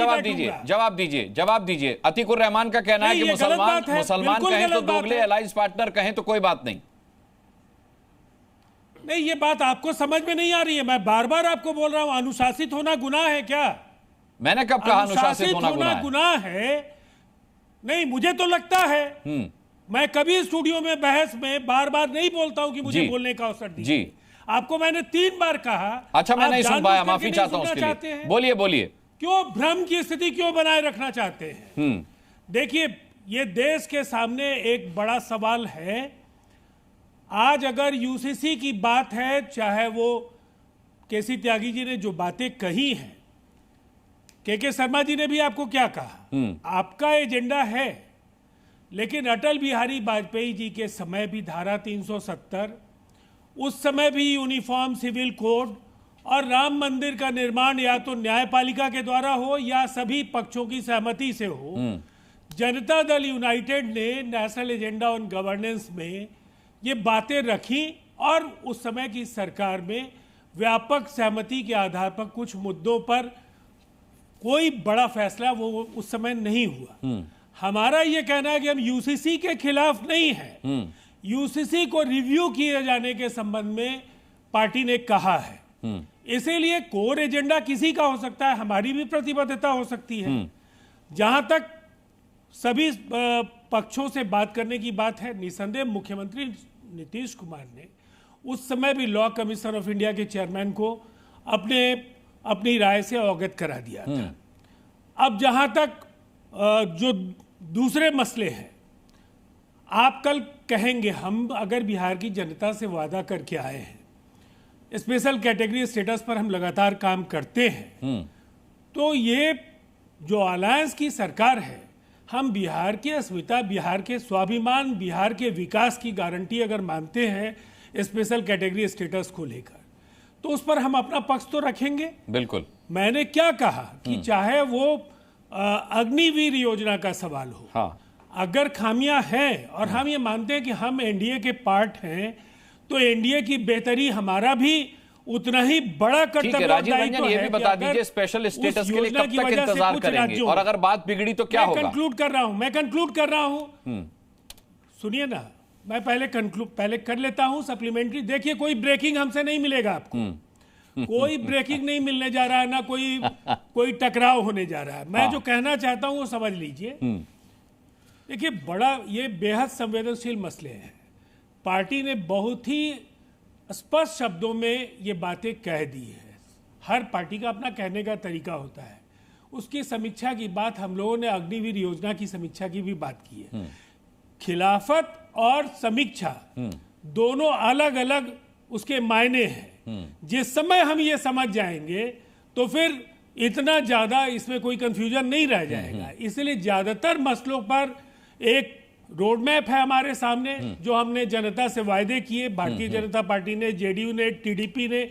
जवाब दीजिए। अतीकुर रहमान का कहना है कि मुसलमान कहें तो दोगले, अलायंस पार्टनर कहें तो कोई बात नहीं। नहीं, ये बात आपको समझ में नहीं आ रही है। मैं बार बार आपको बोल रहा हूं, अनुशासित होना गुनाह है क्या? मैंने कब कहा अनुशासित होना गुनाह है? नहीं, मुझे तो लगता है। मैं कभी स्टूडियो में बहस में बार बार नहीं बोलता हूं कि मुझे बोलने का अवसर दीजिए। आपको मैंने 3 बार कहा। अच्छा, मैं नहीं सुन पाया, माफी चाहता हूं उसके लिए। बोलिए। क्यों भ्रम की स्थिति क्यों बनाए रखना चाहते हैं? देखिए, ये देश के सामने एक बड़ा सवाल है। आज अगर यूसीसी की बात है, चाहे वो केसी त्यागी जी ने जो बातें कही हैं, के शर्मा जी ने भी आपको क्या कहा, आपका एजेंडा है, लेकिन अटल बिहारी वाजपेयी जी के समय भी धारा 370, उस समय भी यूनिफॉर्म सिविल कोड और राम मंदिर का निर्माण या तो न्यायपालिका के द्वारा हो या सभी पक्षों की सहमति से हो। जनता दल यूनाइटेड ने नेशनल एजेंडा ऑन गवर्नेंस में ये बातें रखी और उस समय की सरकार में व्यापक सहमति के आधार पर कुछ मुद्दों पर कोई बड़ा फैसला वो उस समय नहीं हुआ। हमारा ये कहना है कि हम यूसीसी के खिलाफ नहीं है। यूसीसी को रिव्यू किए जाने के संबंध में पार्टी ने कहा है, इसीलिए कोर एजेंडा किसी का हो सकता है, हमारी भी प्रतिबद्धता हो सकती है। जहां तक सभी पक्षों से बात करने की बात है, निसंदेह मुख्यमंत्री नीतीश कुमार ने उस समय भी लॉ कमीशन ऑफ इंडिया के चेयरमैन को अपनी राय से अवगत करा दिया था। अब जहां तक जो दूसरे मसले हैं, आप कल कहेंगे हम अगर बिहार की जनता से वादा करके आए हैं, स्पेशल कैटेगरी स्टेटस पर हम लगातार काम करते हैं, तो ये जो अलायंस की सरकार है, हम बिहार की अस्मिता, बिहार के स्वाभिमान, बिहार के विकास की गारंटी अगर मानते हैं स्पेशल कैटेगरी स्टेटस को लेकर, तो उस पर हम अपना पक्ष तो रखेंगे। बिल्कुल। मैंने क्या कहा कि चाहे वो अग्निवीर योजना का सवाल हो, अगर खामियां हैं और हम ये मानते हैं कि हम एनडीए के पार्ट हैं, तो एनडीए की बेहतरी हमारा भी उतना ही बड़ा कर्तव्य। राजीव रंजन, ये भी बता दीजिए स्पेशल स्टेटस के लिए कब तक इंतजार करेंगे और अगर बात बिगड़ी तो क्या होगा? मैं कंक्लूड कर रहा हूं। सुनिए ना, मैं पहले कर लेता हूं सप्लीमेंट्री। देखिए, कोई ब्रेकिंग हमसे नहीं मिलेगा आपको। कोई ब्रेकिंग नहीं मिलने जा रहा है, ना कोई टकराव होने जा रहा है। मैं जो कहना चाहता हूं वो समझ लीजिए। देखिए, ये बेहद संवेदनशील मसले हैं। पार्टी ने बहुत ही स्पष्ट शब्दों में ये बातें कह दी है। हर पार्टी का अपना कहने का तरीका होता है। उसकी समीक्षा की बात, हम लोगों ने अग्निवीर योजना की समीक्षा की भी बात की है। खिलाफत और समीक्षा दोनों अलग अलग उसके मायने हैं। जिस समय हम ये समझ जाएंगे तो फिर इतना ज्यादा इसमें कोई कंफ्यूजन नहीं रह जाएगा। इसलिए ज्यादातर मसलों पर एक रोड मैप है हमारे सामने, जो हमने जनता से वायदे किए। भारतीय जनता पार्टी ने, जेडीयू ने, टीडीपी ने,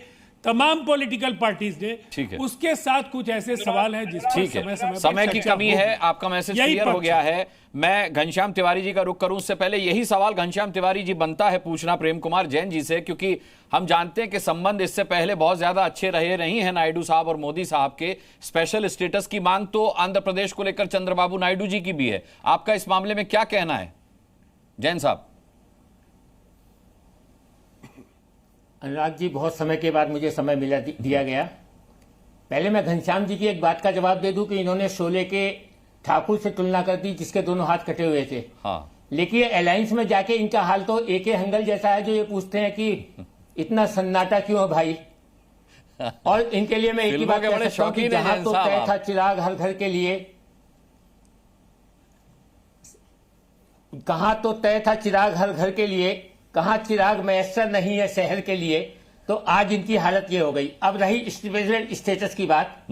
तमाम पॉलिटिकल पार्टीज ने, उसके साथ कुछ ऐसे सवाल हैं जिस पर समय की कमी है। आपका मैसेज क्लियर हो गया है। मैं घनश्याम तिवारी जी का रुख करूं उससे पहले यही सवाल घनश्याम तिवारी जी बनता है पूछना प्रेम कुमार जैन जी से, क्योंकि हम जानते हैं कि संबंध इससे पहले बहुत ज्यादा अच्छे रहे नहीं है नायडू साहब और मोदी साहब के। स्पेशल स्टेटस की मांग तो आंध्र प्रदेश को लेकर चंद्रबाबू नायडू जी की भी है। आपका इस मामले में क्या कहना है जैन साहब? अनुराग जी, बहुत समय के बाद मुझे समय दिया गया। पहले मैं घनश्याम जी की एक बात का जवाब दे दूं कि इन्होंने शोले के ठाकुर से तुलना कर दी जिसके दोनों हाथ कटे हुए थे। लेकिन अलायंस में जाके इनका हाल तो एके हंगल जैसा है, जो ये पूछते हैं कि इतना सन्नाटा क्यों है भाई। और इनके लिए मैं एक ही बात कह सकता हूं कि जहां तो तय था चिराग हर घर के लिए, कहां तो तय था चिराग हर घर के लिए, कहां चिराग मैसर नहीं है शहर के लिए, तो आज इनकी हालत ये हो गई। अब रही स्पेशल स्टेटस की बात,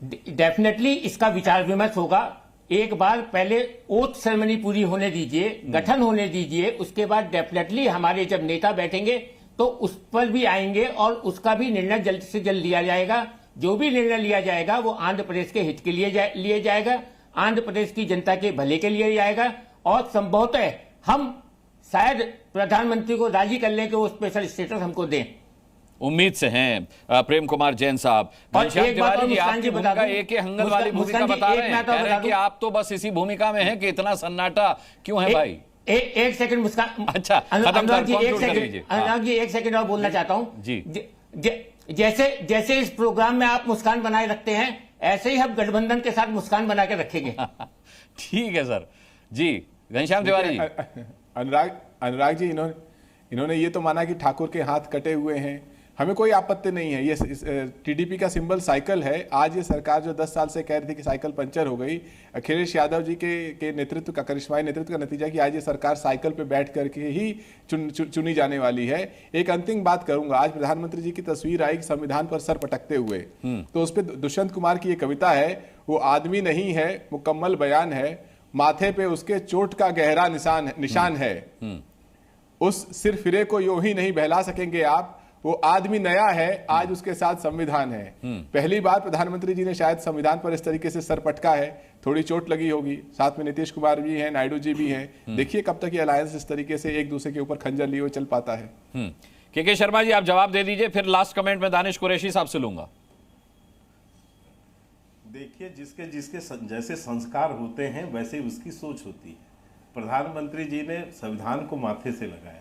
डेफिनेटली इसका विचार विमर्श होगा। एक बार पहले ओथ सेरेमनी पूरी होने दीजिए, गठन होने दीजिए, उसके बाद डेफिनेटली हमारे जब नेता बैठेंगे तो उस पर भी आएंगे और उसका भी निर्णय जल्द से जल्द लिया जाएगा। जो भी निर्णय लिया जाएगा वो आंध्र प्रदेश के हित के लिए लिया जाएगा, आंध्र प्रदेश की जनता के भले के लिए जाएगा, और संभवतः हम शायद प्रधानमंत्री को राजी कर लें कि वो स्पेशल स्टेटस हमको दें। उम्मीद से हैं प्रेम कुमार जैन साहब। घनश्याम तिवारी जी, आपकी भूमिका एक हंगल वाली भूमिका बता रहे हैं, कह रहे हैं कि आप तो बस इसी भूमिका में हैं कि इतना सन्नाटा क्यों है भाई? एक सेकंड मुस्कान, अच्छा अनुराग जी एक सेकंड और बोलना चाहता हूं जी। जैसे इस प्रोग्राम में आप मुस्कान बनाए रखते हैं, ऐसे ही हम गठबंधन के साथ मुस्कान बना के रखेंगे। ठीक है सर जी। घनश्याम तिवारी, अनुराग जी, इन्होंने ये तो माना कि ठाकुर के हाथ कटे हुए हैं, हमें कोई आपत्ति नहीं है। ये टीडीपी का सिंबल साइकिल है। आज ये सरकार जो 10 साल से कह रही थी कि साइकिल पंचर हो गई, अखिलेश यादव जी के नेतृत्व का, करिश्माई नेतृत्व का नतीजा कि आज ये सरकार साइकिल पे बैठ करके ही चुनी जाने वाली है। एक अंतिम बात करूंगा, आज प्रधानमंत्री जी की तस्वीर आई संविधान पर सर पटकते हुए, तो उस पर दुष्यंत कुमार की ये कविता है, वो आदमी नहीं है मुकम्मल बयान है, माथे पे उसके चोट का गहरा निशान है, उस सिर फिरे को यूं ही नहीं बहला सकेंगे आप, वो आदमी नया है, आज उसके साथ संविधान है। पहली बार प्रधानमंत्री जी ने शायद संविधान पर इस तरीके से सर पटका है, थोड़ी चोट लगी होगी, साथ में नीतीश कुमार भी हैं, नायडू जी भी हैं। देखिए कब तक ये अलायंस इस तरीके से एक दूसरे के ऊपर खंजर लिए हुए चल पाता है। के शर्मा जी, आप जवाब दे दीजिए, फिर लास्ट कमेंट में दानिश कुरैशी साहब से लूंगा। देखिए, जिसके जैसे संस्कार होते हैं वैसे उसकी सोच होती है। प्रधानमंत्री जी ने संविधान को माथे से लगाया,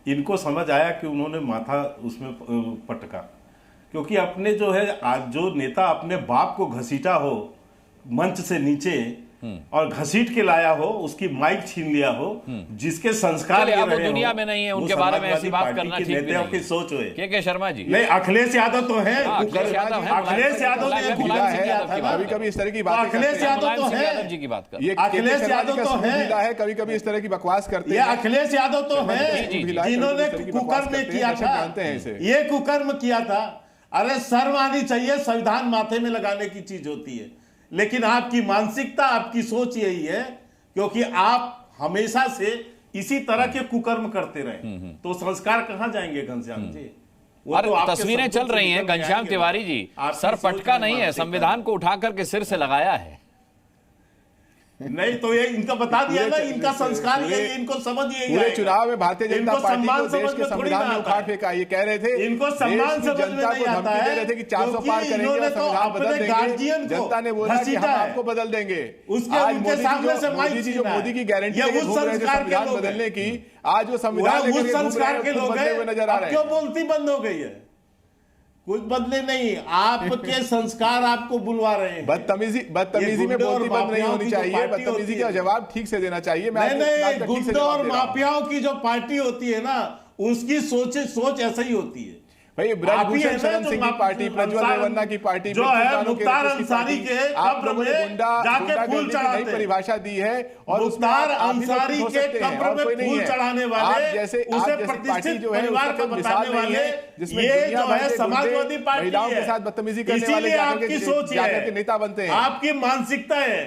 इनको समझ आया कि उन्होंने माथा उसमें पटका, क्योंकि अपने जो है आज जो नेता अपने बाप को घसीटा हो मंच से नीचे और घसीट के लाया हो, उसकी माइक छीन लिया हो, जिसके संस्कार ये रहे दुनिया में नहीं है, उनके बारे में ऐसी बात करना ठीक नहीं है। की सोच हुए के शर्मा जी, नहीं, अखिलेश यादव तो है, अखिलेश यादव कभी कभी इस तरह की बात, अखिलेश यादव तो है जी की बात कर, ये अखिलेश यादव तो है, कभी कभी इस तरह की बकवास करते हैं। अखिलेश यादव तो है जिन्होंने कुकर्म किया था, ये कुकर्म किया था। अरे शर्म आनी चाहिए, संविधान माथे में लगाने की चीज होती है, लेकिन आपकी मानसिकता, आपकी सोच यही है, क्योंकि आप हमेशा से इसी तरह के कुकर्म करते रहे, तो संस्कार कहां जाएंगे घनश्याम जी? वो तो तस्वीरें चल रही हैं घनश्याम तिवारी जी, सर पटका नहीं है, संविधान को उठा करके सिर से लगाया है। नहीं तो ये इनका बता दिया ना, इनका संस्कार यही, इनको समझ यही पूरे चुनाव में भारतीय जनता पार्टी को देश के संविधान में उखाड़ फेंका। ये कह रहे थे, इनको सम्मान समझ में नहीं आता है, दे रहे थे कि 400 पार करेंगे और संविधान बदल देंगे। जनता ने बोला कि हम आपको बदल देंगे। आज मोदी जी जो मोदी की गारंटी घूम रहे थे संविधान बदलने की, आज वो संविधान संस्कार के लोग नजर आ रहे हैं। क्यों बोलती बंद हो गई है? कुछ बदले नहीं, आपके संस्कार आपको बुलवा रहे हैं। बदतमीजी में बोलती बंद नहीं होनी चाहिए, बदतमीजी का जवाब ठीक से देना चाहिए। नहीं, गुंडों और माफियाओं की जो पार्टी होती है ना, उसकी सोच ऐसा ही होती है भाई। ब्रजभूषण शरण सिंह की पार्टी, प्रज्वल रेवन्ना की पार्टी जो है, मुख्तार अंसारी के आप लोगों ने जाके फूल चढ़ाने की परिभाषा दी है, और मुख्तार अंसारी के कब्र में फूल चढ़ाने वाले, उसे प्रतिष्ठित परिवार का बताने वाले, ये जो है समाजवादी पार्टी महिलाओं के साथ बदतमीजी करने वाले आपकी सोच है, नेता बनते हैं, आपकी मानसिकता है।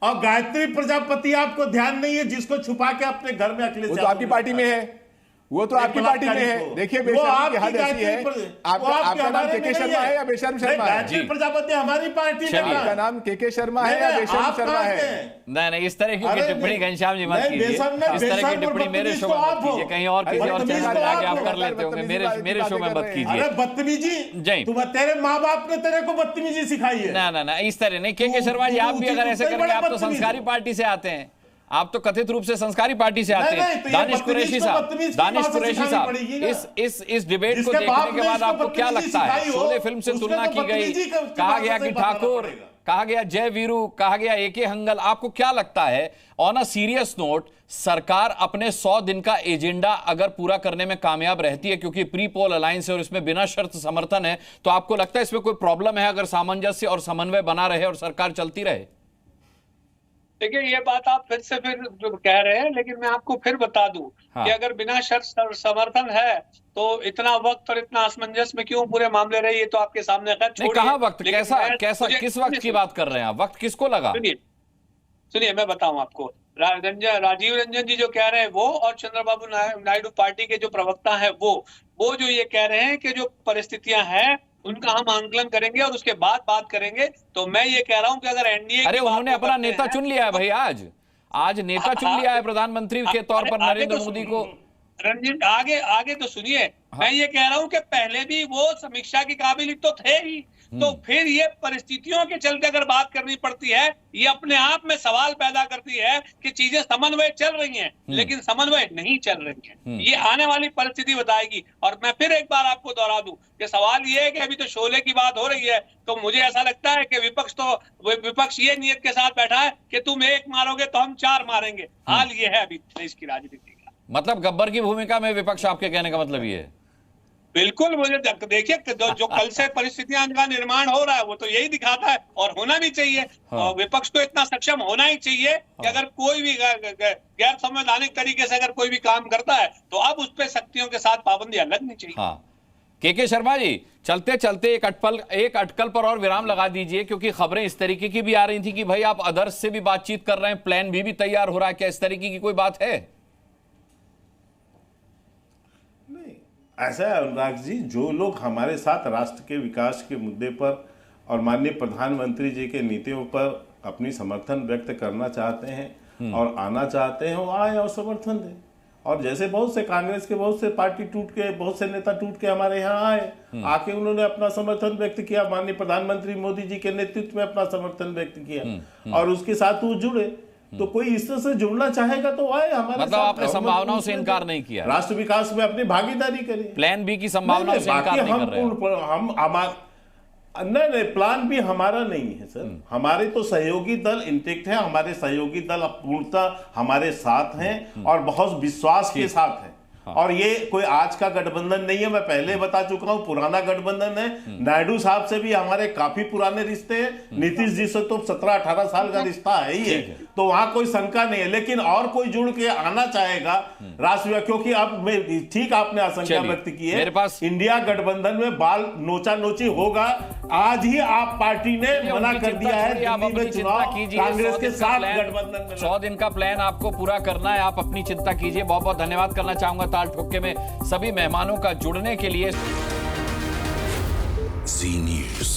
और गायत्री प्रजापति आपको ध्यान नहीं है, जिसको छुपा के अपने घर में अखिलेश, वो तो आपकी पार्टी में है, वो तो आपकी पार्टी में है। देखिए बेशर्म की हद ऐसी है। आपका नाम के शर्मा है या बेशर्म शर्मा है? गायत्री प्रजापति हमारी पार्टी में। आपका नाम के शर्मा है या बेशर्म शर्मा है? नहीं, इस तरह की टिप्पणी घनश्याम जी मत कीजिए। इस तरह की टिप्पणी मेरे शो में मत कीजिए, कहीं और किसी और चैनल पर जाके आप कर लेते होंगे, मेरे शो में मत कीजिए। अरे बदतमीजी, तेरे माँ बाप ने तेरे को बदतमीजी सिखाई है। ना, इस तरह नहीं। के शर्मा जी, आप भी अगर ऐसे करेंगे, आप तो संस्कारी पार्टी से आते हैं, आप तो कथित रूप से संस्कारी पार्टी से आते हैं। तो दानिश कुरैशी साहब, इस डिबेट को देखने के बाद आपको क्या लगता है? शोले फिल्म से तुलना की गई, कहा गया कि ठाकुर, कहा गया जय वीरू, कहा गया एके हंगल, आपको क्या लगता है ऑन अ सीरियस नोट, सरकार अपने 100 दिन का एजेंडा अगर पूरा करने में कामयाब रहती है, क्योंकि प्री पोल अलायंस है और इसमें बिना शर्त समर्थन है, तो आपको लगता है इसमें कोई प्रॉब्लम है अगर सामंजस्य और समन्वय बना रहे और सरकार चलती रहे? देखिए, ये बात आप फिर जो कह रहे हैं, लेकिन मैं आपको फिर बता दूं कि अगर बिना शर्त समर्थन है तो इतना वक्त और इतना असमंजस में क्यों पूरे मामले रहे, ये तो आपके सामने है। कहां वक्त, कैसा किस वक्त की बात कर रहे हैं आप? वक्त किसको लगा? सुनिए मैं बताऊं आपको। राजीव रंजन जी जो कह रहे हैं वो, और चंद्रबाबू नायडू पार्टी के जो प्रवक्ता है वो जो ये कह रहे हैं कि जो परिस्थितियां हैं उनका हम आंकलन करेंगे और उसके बाद बात करेंगे। तो मैं ये कह रहा हूं कि अगर एनडीए अरे उन्होंने अपना नेता चुन लिया है भाई, आज नेता चुन लिया है प्रधानमंत्री के तौर पर नरेंद्र मोदी को। रंजीत आगे तो सुनिए, मैं ये कह रहा हूं कि पहले भी वो समीक्षा के काबिल तो थे ही, तो फिर ये परिस्थितियों के चलते अगर बात करनी पड़ती है, ये अपने आप में सवाल पैदा करती है कि चीजें समन्वय चल रही हैं लेकिन समन्वय नहीं चल रही हैं। ये आने वाली परिस्थिति बताएगी। और मैं फिर एक बार आपको दोहरा दूं कि सवाल ये है कि अभी तो शोले की बात हो रही है, तो मुझे ऐसा लगता है कि विपक्ष ये नियत के साथ बैठा है कि तुम एक मारोगे तो हम 4 मारेंगे। हाल ये है अभी देश की राजनीति का। मतलब गब्बर की भूमिका में विपक्ष, आपके कहने का मतलब ये है? बिल्कुल। मुझे देखिए जो कल से परिस्थितियां का निर्माण हो रहा है वो तो यही दिखाता है, और होना भी चाहिए। और विपक्ष को इतना सक्षम होना ही चाहिए कि अगर कोई भी गैर संवैधानिक तरीके से अगर कोई भी काम करता है तो अब उस पर शक्तियों के साथ पाबंदियां लगनी चाहिए। के शर्मा जी, चलते चलते एक अटकल पर और विराम लगा दीजिए, क्योंकि खबरें इस तरीके की भी आ रही थी कि भाई आप अदर्स से भी बातचीत कर रहे हैं, प्लान भी तैयार हो रहा है। क्या इस तरीके की कोई बात है? ऐसा है अनुराग जी, जो लोग हमारे साथ राष्ट्र के विकास के मुद्दे पर और माननीय प्रधानमंत्री जी के नीतियों पर अपनी समर्थन व्यक्त करना चाहते हैं और आना चाहते हैं, वो आए और समर्थन दें। और जैसे बहुत से कांग्रेस के बहुत से पार्टी बहुत से नेता टूट के हमारे यहाँ आए, आके उन्होंने अपना समर्थन व्यक्त किया, माननीय प्रधानमंत्री मोदी जी के नेतृत्व में अपना समर्थन व्यक्त किया और उसके साथ वो जुड़े। तो कोई इस तरह से जुड़ना चाहेगा तो आए हमारे मतलब आपने संभावनाओं से इनकार नहीं किया, राष्ट्र विकास में अपनी भागीदारी करें। प्लान बी की संभावनाओं से इनकार नहीं कर रहे। नहीं, प्लान भी हमारा नहीं है सर। हमारे तो सहयोगी दल इंटेक्ट है, हमारे सहयोगी दल पूर्णतः हमारे साथ हैं और बहुत विश्वास के साथ हैं। और ये कोई आज का गठबंधन नहीं है, मैं पहले बता चुका हूं, पुराना गठबंधन है। नायडू साहब से भी हमारे काफी पुराने रिश्ते हैं, नीतीश जी से तो 17-18 साल का रिश्ता है ही है, तो वहां कोई शंका नहीं है। लेकिन और कोई जुड़ के आना चाहेगा राष्ट्रीय, क्योंकि अब ठीक आपने आशंका व्यक्त की है, इंडिया गठबंधन में बाल नोचा नोची होगा। आज ही आप पार्टी ने मना कर दिया है दिल्ली में चुनाव कांग्रेस के साथ गठबंधन में। 100 दिन का प्लान आपको पूरा करना है, आप अपनी चिंता कीजिए। बहुत बहुत धन्यवाद करना चाहूंगा ताल ठोके में सभी मेहमानों का जुड़ने के लिए। जी न्यूज़।